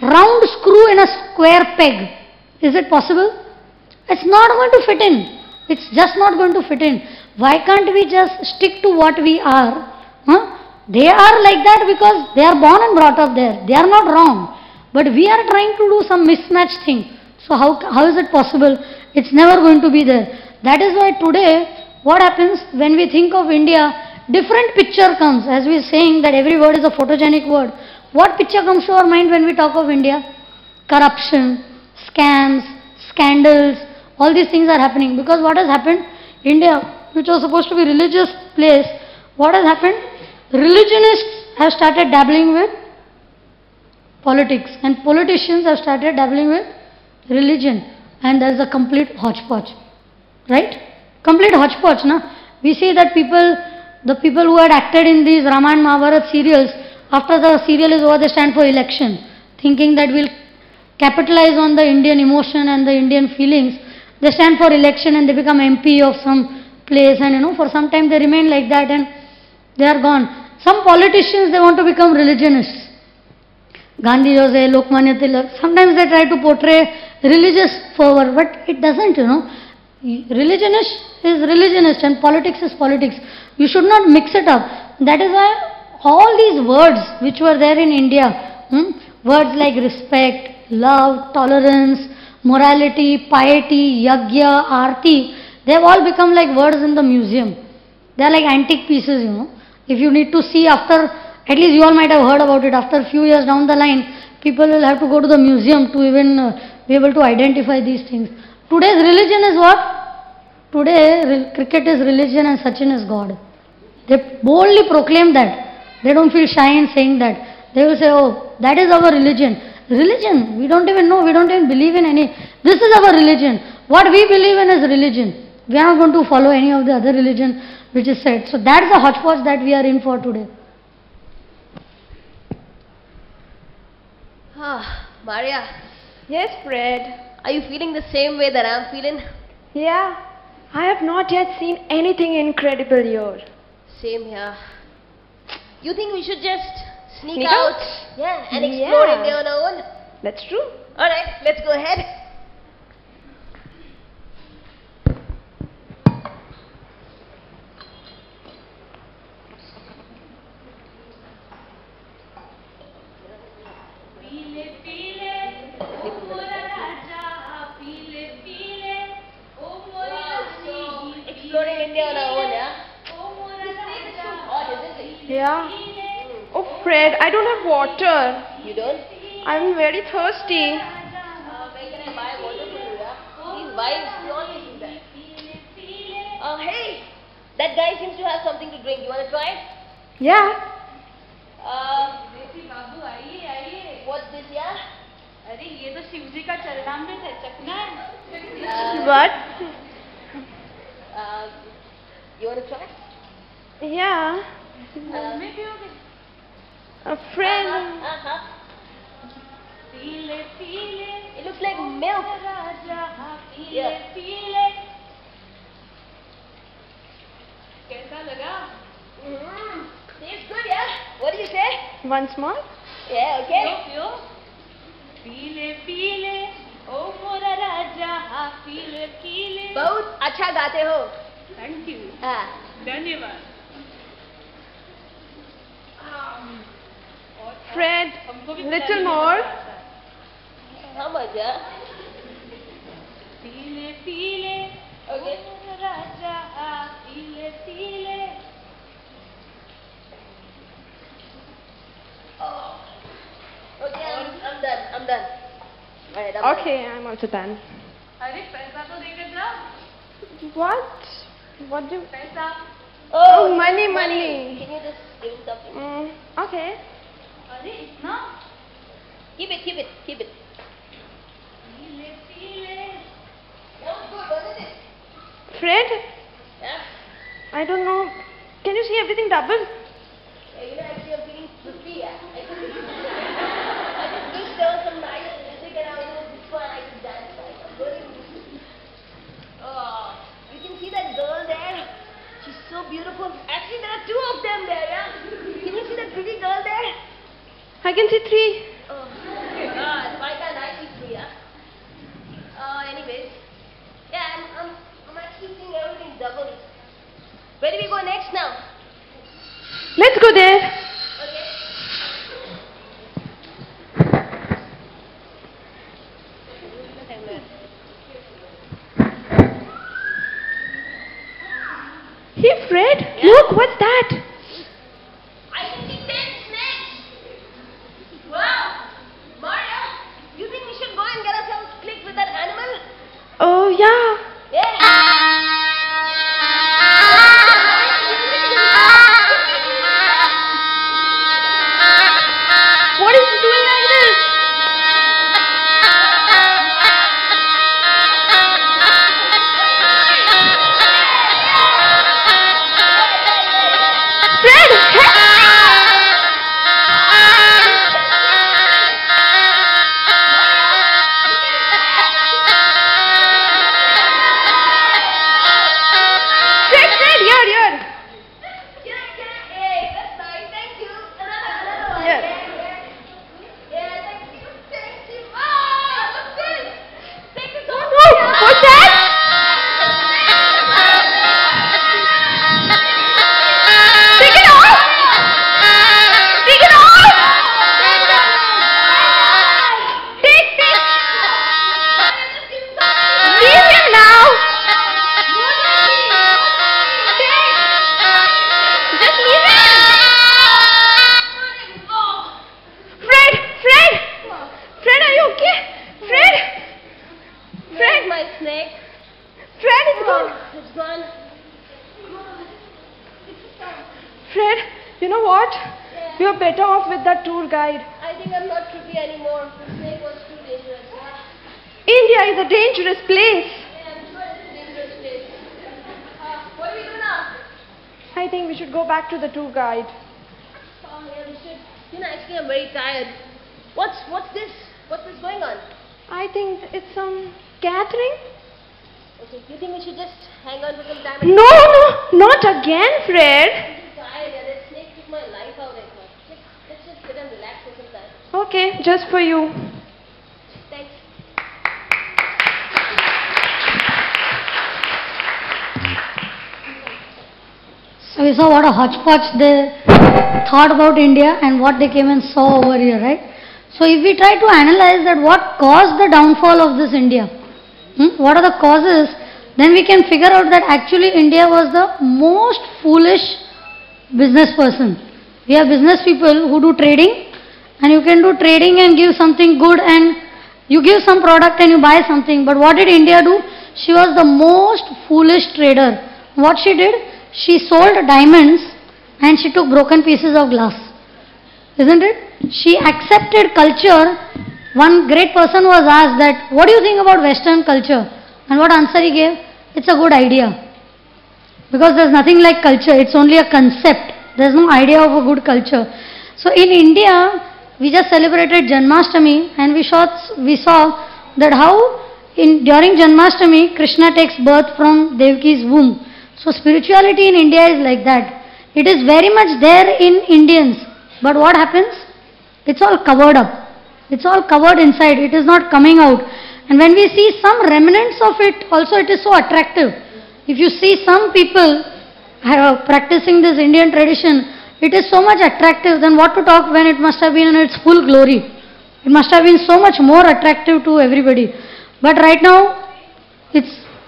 round screw in a square peg. Is it possible? It's not going to fit in. It's just not going to fit in. Why can't we just stick to what we are? They are like that because they are born and brought up there. They are not wrong. But we are trying to do some mismatched thing. So how is it possible? It's never going to be there. That is why today, what happens when we think of India, different picture comes. As we are saying that every word is a photogenic word. What picture comes to our mind when we talk of India? Corruption, scams, scandals, all these things are happening. Because what has happened? India, which was supposed to be a religious place, what has happened? Religionists have started dabbling with politics and politicians have started dabbling with religion, and there is a complete hodgepodge, right? Complete hodgepodge, na? We see that the people who had acted in these Ramayana Mahabharata serials, after the serial is over, they stand for election, thinking that we'll capitalize on the Indian emotion and the Indian feelings. They stand for election and they become MP of some place, and for some time they remain like that and they are gone. Some politicians, they want to become religionists. Gandhi Jose, Lokmanya Tilak, sometimes they try to portray religious fervor, but it doesn't, Religionist is religionist and politics is politics. You should not mix it up. That is why all these words which were there in India, words like respect, love, tolerance, morality, piety, yagya, arti, they have all become like words in the museum. They are like antique pieces, If you need to see after, at least you all might have heard about it, after a few years down the line, people will have to go to the museum to even be able to identify these things. Today's religion is what? Today, cricket is religion and Sachin is God. They boldly proclaim that. They don't feel shy in saying that. They will say, oh, that is our religion. Religion, we don't even know, we don't even believe in any. This is our religion. What we believe in is religion. We are not going to follow any of the other religion which is said. So that's the hodgepodge that we are in for today. Maria. Yes, Fred. Are you feeling the same way that I'm feeling? Yeah. I have not yet seen anything incredible here. Same here. You think we should just sneak Sneak out? out? Yeah, and explore Yeah. India on our own? That's true. Alright, let's go ahead. Yeah. Oh, Fred, I don't have water. You don't? I'm very thirsty. Where can I buy water for you, yeah? These wives, they always do that. Hey, that guy seems to have something to drink. You want to try it? Yeah. What's this, yeah? अरे ये तो शिव जी का चरणामृत है, चखना है? What? You want to try? Yeah. में पियोगे? A friend. पीले पीले It looks like milk. राजा पीले Yeah. पीले कैसा लगा? Tastes good, yeah? What do you say? Once more. Yeah, okay. पियो पीले पीले ओ मोरा राजा पीले पीले बहुत अच्छा गाते हो. थैंक यू हाँ. धन्यवाद Fred, हमको भी little more. How much, yeah? पीले पीले Okay. राजा पीले पीले Okay, I'm done. I'm done. Alright, I'm done. Okay, I'm also done. अरे पैसा तो देकर जा What? What do? पैसा Oh, money. Can you just give him something? Okay. अरे इतना Keep it. पीले पीले That was good, wasn't it? Fred, Yeah. I don't know. Can you see everything double? Yeah, actually I'm feeling sleepy. Yeah. I just wish there was some nice music and I was this one I could dance like. I'm really. Oh, you can see that girl there. She's so beautiful. Actually, there are two of them there. Yeah. Can you see that pretty girl there? I can see 3. Oh God, why can't I see three? Yeah. Anyways, yeah, I'm actually seeing everything double. Where do we go next now? Let's go there. Okay. Hey, Fred, look, what's that? I can see 10 snakes. Wow. Maria, you think we should go and get ourselves clicked with that animal? Oh, yeah. What is he doing like this? Fred! Fred, here. Hey, that's nice. Thank you. Another one. Yes. Yeah, thank you. Oh, what's this? Take this off. Oh, what's that? Take it off! Take it off! Take this! Leave him now! Just leave him! Fred, are you okay? Where's my snake? Fred is gone. Oh, it's gone. Fred, you know what? We are better off with that tour guide. I think I'm not trippy anymore. The snake was too dangerous. India is a dangerous place. Yeah, I'm sure it's a dangerous place. What do we do now? I think we should go back to the tour guide. Oh, yeah, we should. You know, actually, I'm very tired. What's this? What's this going on? I think it's some gathering. Okay, you think we should just hang on for some time? No, not again, Fred. I'm tired. Yeah, that snake took my life out. I thought. Let's just sit and relax for some time. Okay, just for you. Thanks. So we saw what a hodgepodge they thought about India and what they came and saw over here, right? So if we try to analyze that what caused the downfall of this India, what are the causes, then we can figure out that actually India was the most foolish business person. We have business people who do trading, and you can do trading and give something good, and you give some product and you buy something. But what did India do? She was the most foolish trader. What she did? She sold diamonds and she took broken pieces of glass. Isn't it? She accepted culture. One great person was asked that, what do you think about Western culture? And what answer he gave? It's a good idea. Because there's nothing like culture, it's only a concept. There's no idea of a good culture. So in India, we just celebrated Janmashtami, and we saw that how during Janmashtami, Krishna takes birth from Devaki's womb. So spirituality in India is like that. It is very much there in Indians. But what happens? It's all covered up. It's all covered inside. It is not coming out. And when we see some remnants of it, also it is so attractive. If you see some people practicing this Indian tradition, it is so much attractive than what to talk when it must have been in its full glory. It must have been so much more attractive to everybody. But right now, it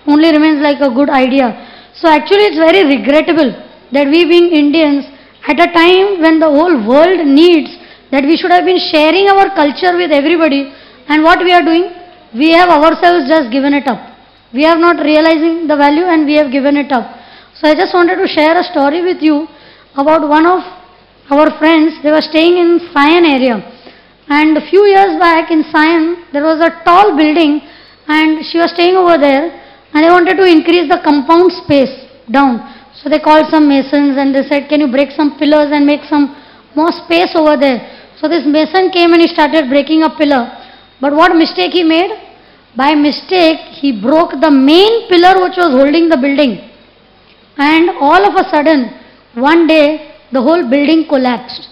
only remains like a good idea. So actually it's very regrettable that we being Indians, at a time when the whole world needs that we should have been sharing our culture with everybody, and what we are doing? We have ourselves just given it up. We are not realizing the value and we have given it up. So I just wanted to share a story with you about one of our friends. They were staying in Sion area, and a few years back in Sion there was a tall building, and she was staying over there, and they wanted to increase the compound space down. So they called some masons and they said, can you break some pillars and make some more space over there? So this mason came and he started breaking a pillar. But what mistake he made? By mistake, he broke the main pillar which was holding the building. And all of a sudden, one day, the whole building collapsed.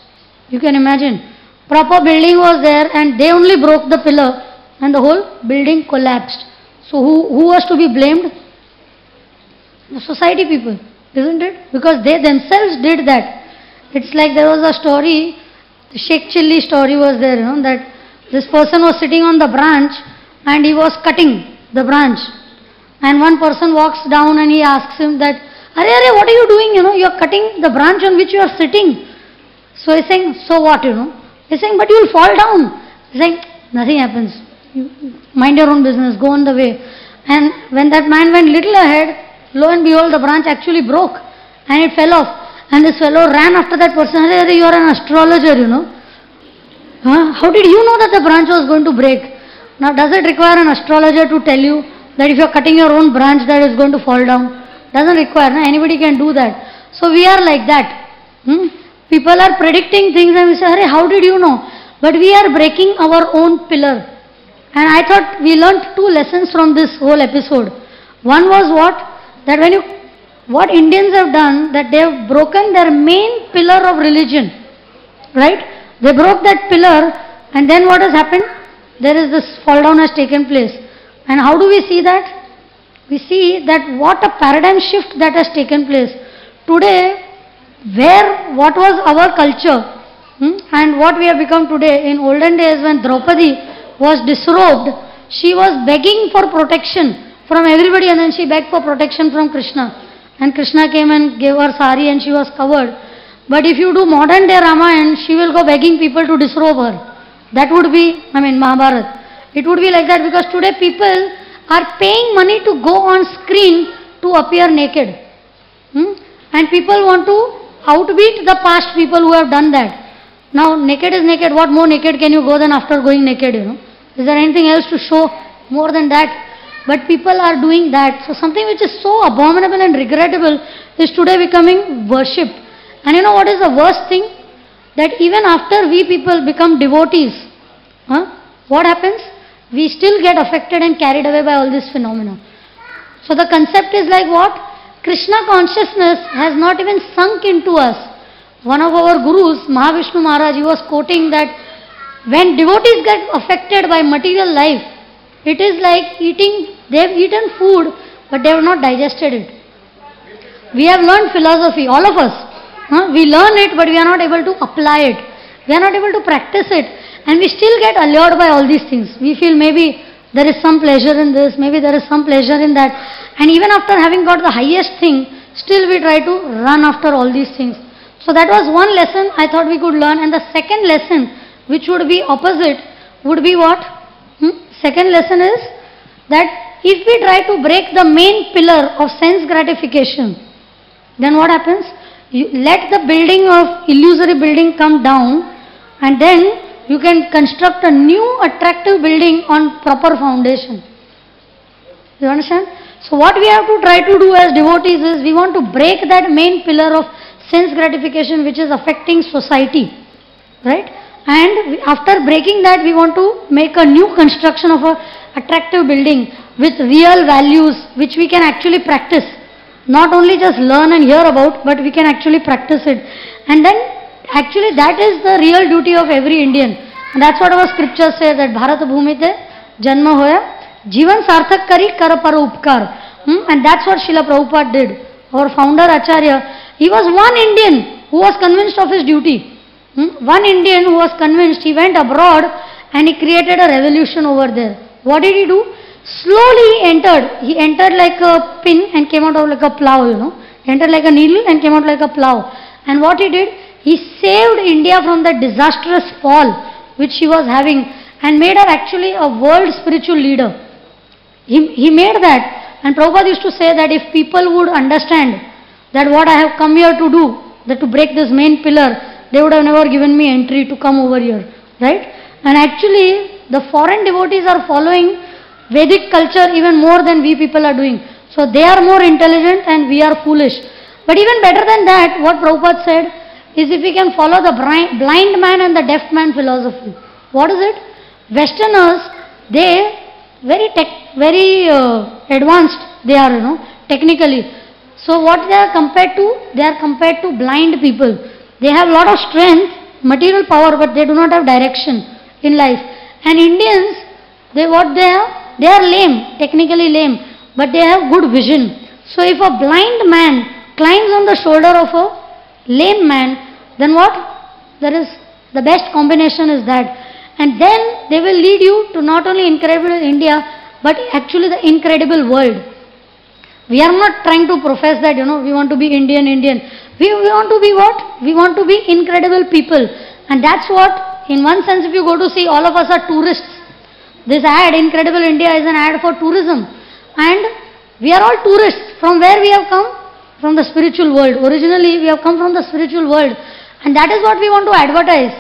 You can imagine. Proper building was there and they only broke the pillar and the whole building collapsed. So who was to be blamed? The society people, isn't it? Because they themselves did that. It's like there was a story, the Sheikh Chilli story was there, that this person was sitting on the branch and he was cutting the branch. And one person walks down and he asks him that, Are, what are you doing? You are cutting the branch on which you are sitting. So he's saying, so what, He's saying, but you will fall down. He's saying, nothing happens. You mind your own business, go on the way. And when that man went little ahead, lo and behold, the branch actually broke and it fell off. And this fellow ran after that person. You are an astrologer, How did you know that the branch was going to break? Now, does it require an astrologer to tell you that if you are cutting your own branch that is going to fall down? Doesn't require. Anybody can do that. So we are like that. People are predicting things and we say, how did you know? But we are breaking our own pillar. And I thought we learnt two lessons from this whole episode. One was what? That what Indians have done, that they have broken their main pillar of religion. Right? They broke that pillar, and then what has happened? There is this fall down has taken place. And how do we see that? We see that what a paradigm shift that has taken place. Today, what was our culture and what we have become today. In olden days when Draupadi was disrobed, she was begging for protection from everybody, and then she begged for protection from Krishna. And Krishna came and gave her sari and she was covered. But if you do modern day Ramayana, she will go begging people to disrobe her. That would be, Mahabharata. It would be like that, because today people are paying money to go on screen to appear naked. And people want to outbeat the past people who have done that. Now, naked is naked. What more naked can you go than after going naked, Is there anything else to show more than that? But people are doing that. So something which is so abominable and regrettable is today becoming worshipped. And you know what is the worst thing? That even after we people become devotees, what happens? We still get affected and carried away by all this phenomena. So the concept is like what? Krishna consciousness has not even sunk into us. One of our gurus, Mahavishnu Maharaj, he was quoting that when devotees get affected by material life, it is like they have eaten food, but they have not digested it. We have learned philosophy, all of us. We learn it, but we are not able to apply it. We are not able to practice it. And we still get allured by all these things. We feel maybe there is some pleasure in this, maybe there is some pleasure in that. And even after having got the highest thing, still we try to run after all these things. So that was one lesson I thought we could learn. And the second lesson, which would be opposite, would be what? Second lesson is that if we try to break the main pillar of sense gratification, then what happens? You let the building of illusory building come down, and then you can construct a new attractive building on proper foundation. You understand? So what we have to try to do as devotees is we want to break that main pillar of sense gratification which is affecting society, right? And after breaking that, we want to make a new construction of a attractive building with real values which we can actually practice. Not only just learn and hear about, but we can actually practice it. And then actually that is the real duty of every Indian. And that's what our scriptures say, that Bharat Bhumite Janma Hoya Jivan Sarthak Kari Kar Par Upkar. And that's what Srila Prabhupada did. Our founder Acharya, he was one Indian who was convinced of his duty. One Indian who was convinced, he went abroad and he created a revolution over there. What did he do? Slowly he entered. He entered like a pin and came out of like a plow, you know. He entered like a needle and came out like a plow. And what he did? He saved India from the disastrous fall which she was having and made her actually a world spiritual leader. He made that. And Prabhupada used to say that if people would understand that what I have come here to do, that to break this main pillar, they would have never given me entry to come over here, right? And actually, the foreign devotees are following Vedic culture even more than we people are doing. So they are more intelligent and we are foolish. But even better than that, what Prabhupada said is if we can follow the blind man and the deaf man philosophy. What is it? Westerners, they very advanced they are, you know, technically. So what they are compared to? They are compared to blind people. They have a lot of strength, material power, but they do not have direction in life. And Indians, they are lame, technically lame, but they have good vision. So if a blind man climbs on the shoulder of a lame man, then what? There is the best combination is that. And then they will lead you to not only incredible India, but actually the incredible world. We are not trying to profess that, you know, we want to be Indian. We want to be what? We want to be incredible people. And that's what, in one sense, if you go to see, all of us are tourists. This ad, Incredible India, is an ad for tourism. And we are all tourists. From where we have come? From the spiritual world. Originally, we have come from the spiritual world. And that is what we want to advertise.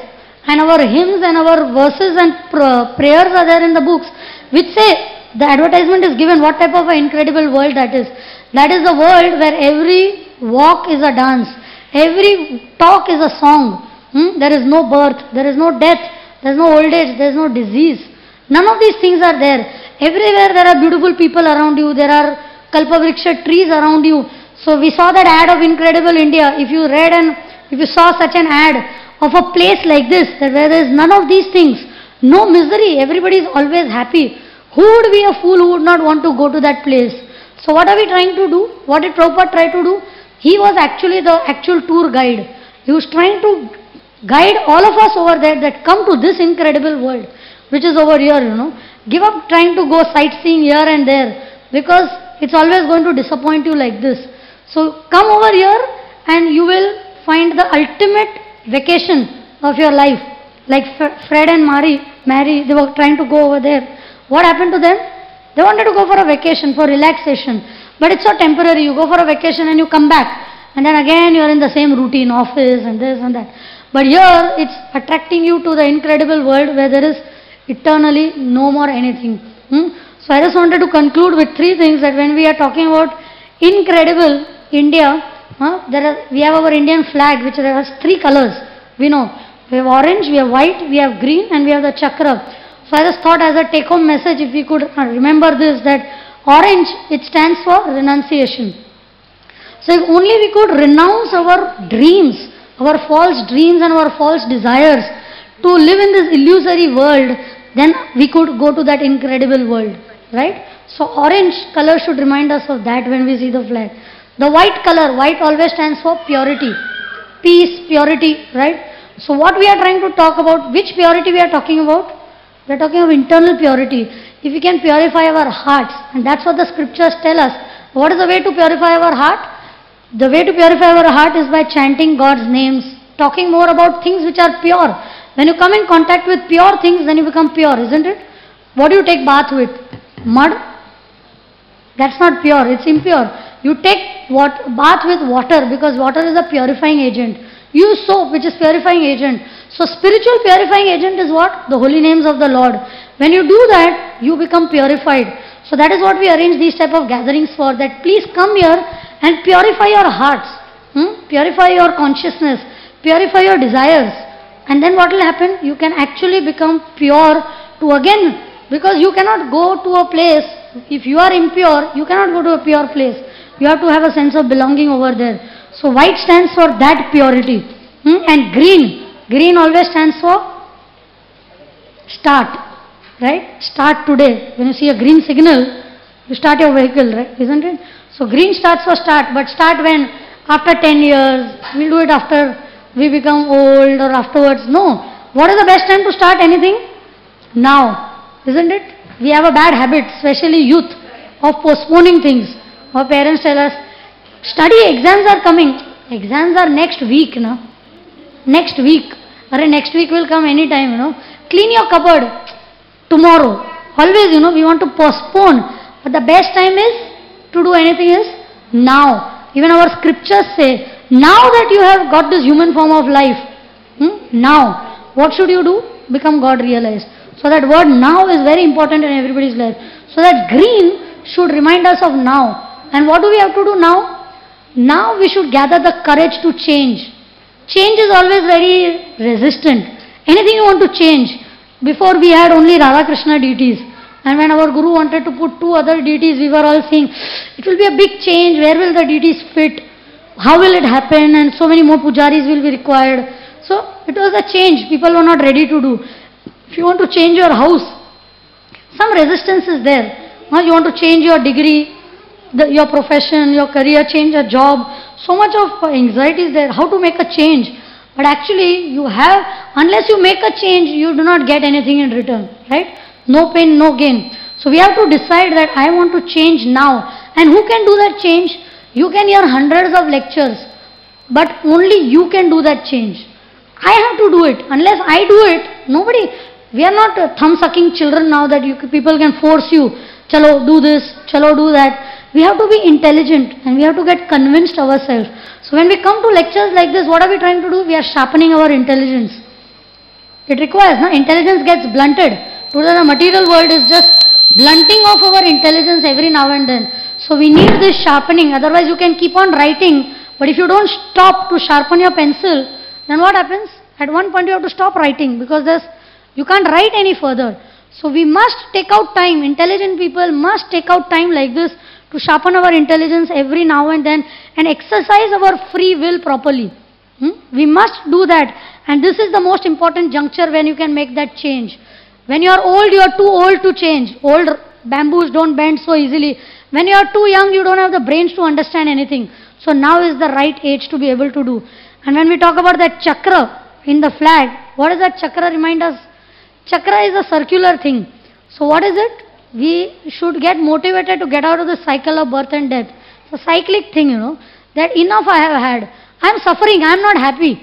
And our hymns and our verses and prayers are there in the books, which say, the advertisement is given what type of an incredible world that is. That is the world where every walk is a dance, every talk is a song. There is no birth, there is no death, there is no old age, there is no disease. None of these things are there. Everywhere there are beautiful people around you, there are Kalpavriksha trees around you. So we saw that ad of Incredible India. If you read and if you saw such an ad of a place like this, that where there is none of these things, no misery, everybody is always happy. Who would be a fool who would not want to go to that place? So what are we trying to do? What did Prabhupada try to do? He was actually the actual tour guide. He was trying to guide all of us over there that come to this incredible world, which is over here, you know. Give up trying to go sightseeing here and there, because it's always going to disappoint you like this. So come over here and you will find the ultimate vacation of your life. Like Fred and Mary, they were trying to go over there. What happened to them? They wanted to go for a vacation, for relaxation. But it's so temporary. You go for a vacation and you come back. And then again you are in the same routine, office and this and that. But here it's attracting you to the incredible world where there is eternally no more anything. So I just wanted to conclude with three things, that when we are talking about incredible India, we have our Indian flag which has three colors. We know. We have orange, we have white, we have green, and we have the chakra. So I just thought as a take-home message, if we could remember this, that orange, it stands for renunciation. So if only we could renounce our dreams, our false dreams and our false desires to live in this illusory world, then we could go to that incredible world, right? So orange color should remind us of that when we see the flag. The white color, white always stands for purity, peace, purity, right? So what we are trying to talk about, which purity we are talking about? We are talking of internal purity. If we can purify our hearts, and that's what the scriptures tell us. What is the way to purify our heart? The way to purify our heart is by chanting God's names, talking more about things which are pure. When you come in contact with pure things, then you become pure, isn't it? What do you take bath with? Mud? That's not pure, it's impure. You take bath with water, because water is a purifying agent. Use soap, which is purifying agent. So spiritual purifying agent is what? The holy names of the Lord. When you do that, you become purified. So that is what we arrange these type of gatherings for, that please come here and purify your hearts, purify your consciousness, purify your desires. And then what will happen? You can actually become pure to again, because you cannot go to a place, if you are impure, you cannot go to a pure place. You have to have a sense of belonging over there. So white stands for that purity. And green always stands for start. Right? Start today. When you see a green signal, you start your vehicle, right? Isn't it? So green starts for start, but start when? After 10 years. We'll do it after we become old or afterwards. No. What is the best time to start anything? Now. Isn't it? We have a bad habit, especially youth, of postponing things. Our parents tell us, study, exams are coming. Exams are next week, no? Next week. Next week will come anytime, you know. Clean your cupboard. Tomorrow. Always, you know, we want to postpone. But the best time is to do anything is now. Even our scriptures say, now that you have got this human form of life, now, what should you do? Become God realized. So that word now is very important in everybody's life. So that green should remind us of now. And what do we have to do now? Now we should gather the courage to change. Change is always very resistant. Anything you want to change. Before we had only Radha Krishna deities, and when our Guru wanted to put 2 other deities, we were all saying, it will be a big change, where will the deities fit, how will it happen, and so many more pujaris will be required. So it was a change people were not ready to do. If you want to change your house, some resistance is there. You want to change your degree, your profession, your career, change your job, so much of anxiety is there, how to make a change. But actually, you have, unless you make a change, you do not get anything in return, right? No pain, no gain. So we have to decide that I want to change now. And who can do that change? You can hear hundreds of lectures, but only you can do that change. I have to do it. Unless I do it, nobody. We are not thumb-sucking children now that people can force you. Chalo, do this. Chalo, do that. We have to be intelligent and we have to get convinced ourselves. So when we come to lectures like this, what are we trying to do? We are sharpening our intelligence. It requires, intelligence gets blunted. Today the material world is just blunting of our intelligence every now and then. So we need this sharpening, otherwise you can keep on writing, but if you don't stop to sharpen your pencil, then what happens? At one point you have to stop writing, because you can't write any further. So we must take out time, intelligent people must take out time like this to sharpen our intelligence every now and then and exercise our free will properly. We must do that, and this is the most important juncture when you can make that change. When you are old, you are too old to change. Old bamboos don't bend so easily. When you are too young, you don't have the brains to understand anything. So now is the right age to be able to do. And when we talk about that chakra in the flag, what does that chakra remind us? Chakra is a circular thing. So what is it? We should get motivated to get out of the cycle of birth and death. It's a cyclic thing, that enough I have had. I am suffering, I am not happy.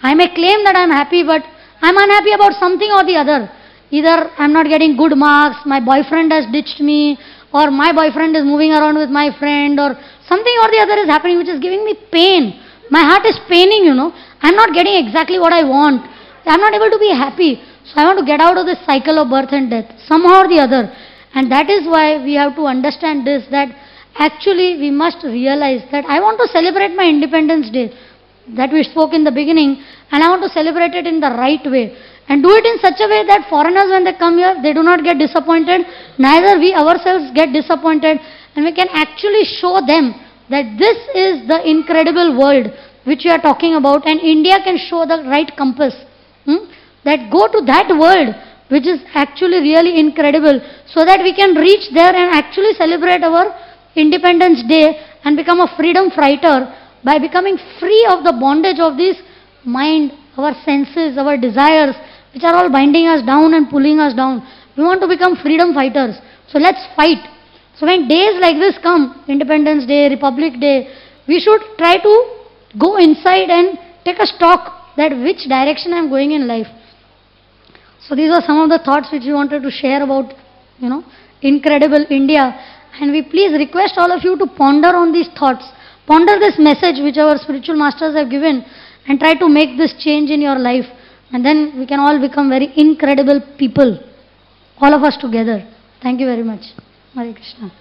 I may claim that I am happy, but I am unhappy about something or the other. Either I am not getting good marks, my boyfriend has ditched me, or my boyfriend is moving around with my friend, or something or the other is happening which is giving me pain. My heart is paining, I am not getting exactly what I want. I am not able to be happy. So I want to get out of this cycle of birth and death, somehow or the other. And that is why we have to understand this, that actually we must realize that I want to celebrate my Independence Day, that we spoke in the beginning, and I want to celebrate it in the right way. And do it in such a way that foreigners, when they come here, they do not get disappointed, neither we ourselves get disappointed, and we can actually show them that this is the incredible world which we are talking about, and India can show the right compass. That go to that world which is actually really incredible, so that we can reach there and actually celebrate our Independence Day and become a freedom fighter by becoming free of the bondage of this mind, our senses, our desires, which are all binding us down and pulling us down. We want to become freedom fighters. So let's fight. So when days like this come, Independence Day, Republic Day, we should try to go inside and take a stock that which direction I am going in life. So these are some of the thoughts which we wanted to share about, incredible India. And we please request all of you to ponder on these thoughts. Ponder this message which our spiritual masters have given and try to make this change in your life. And then we can all become very incredible people. All of us together. Thank you very much. Hare Krishna.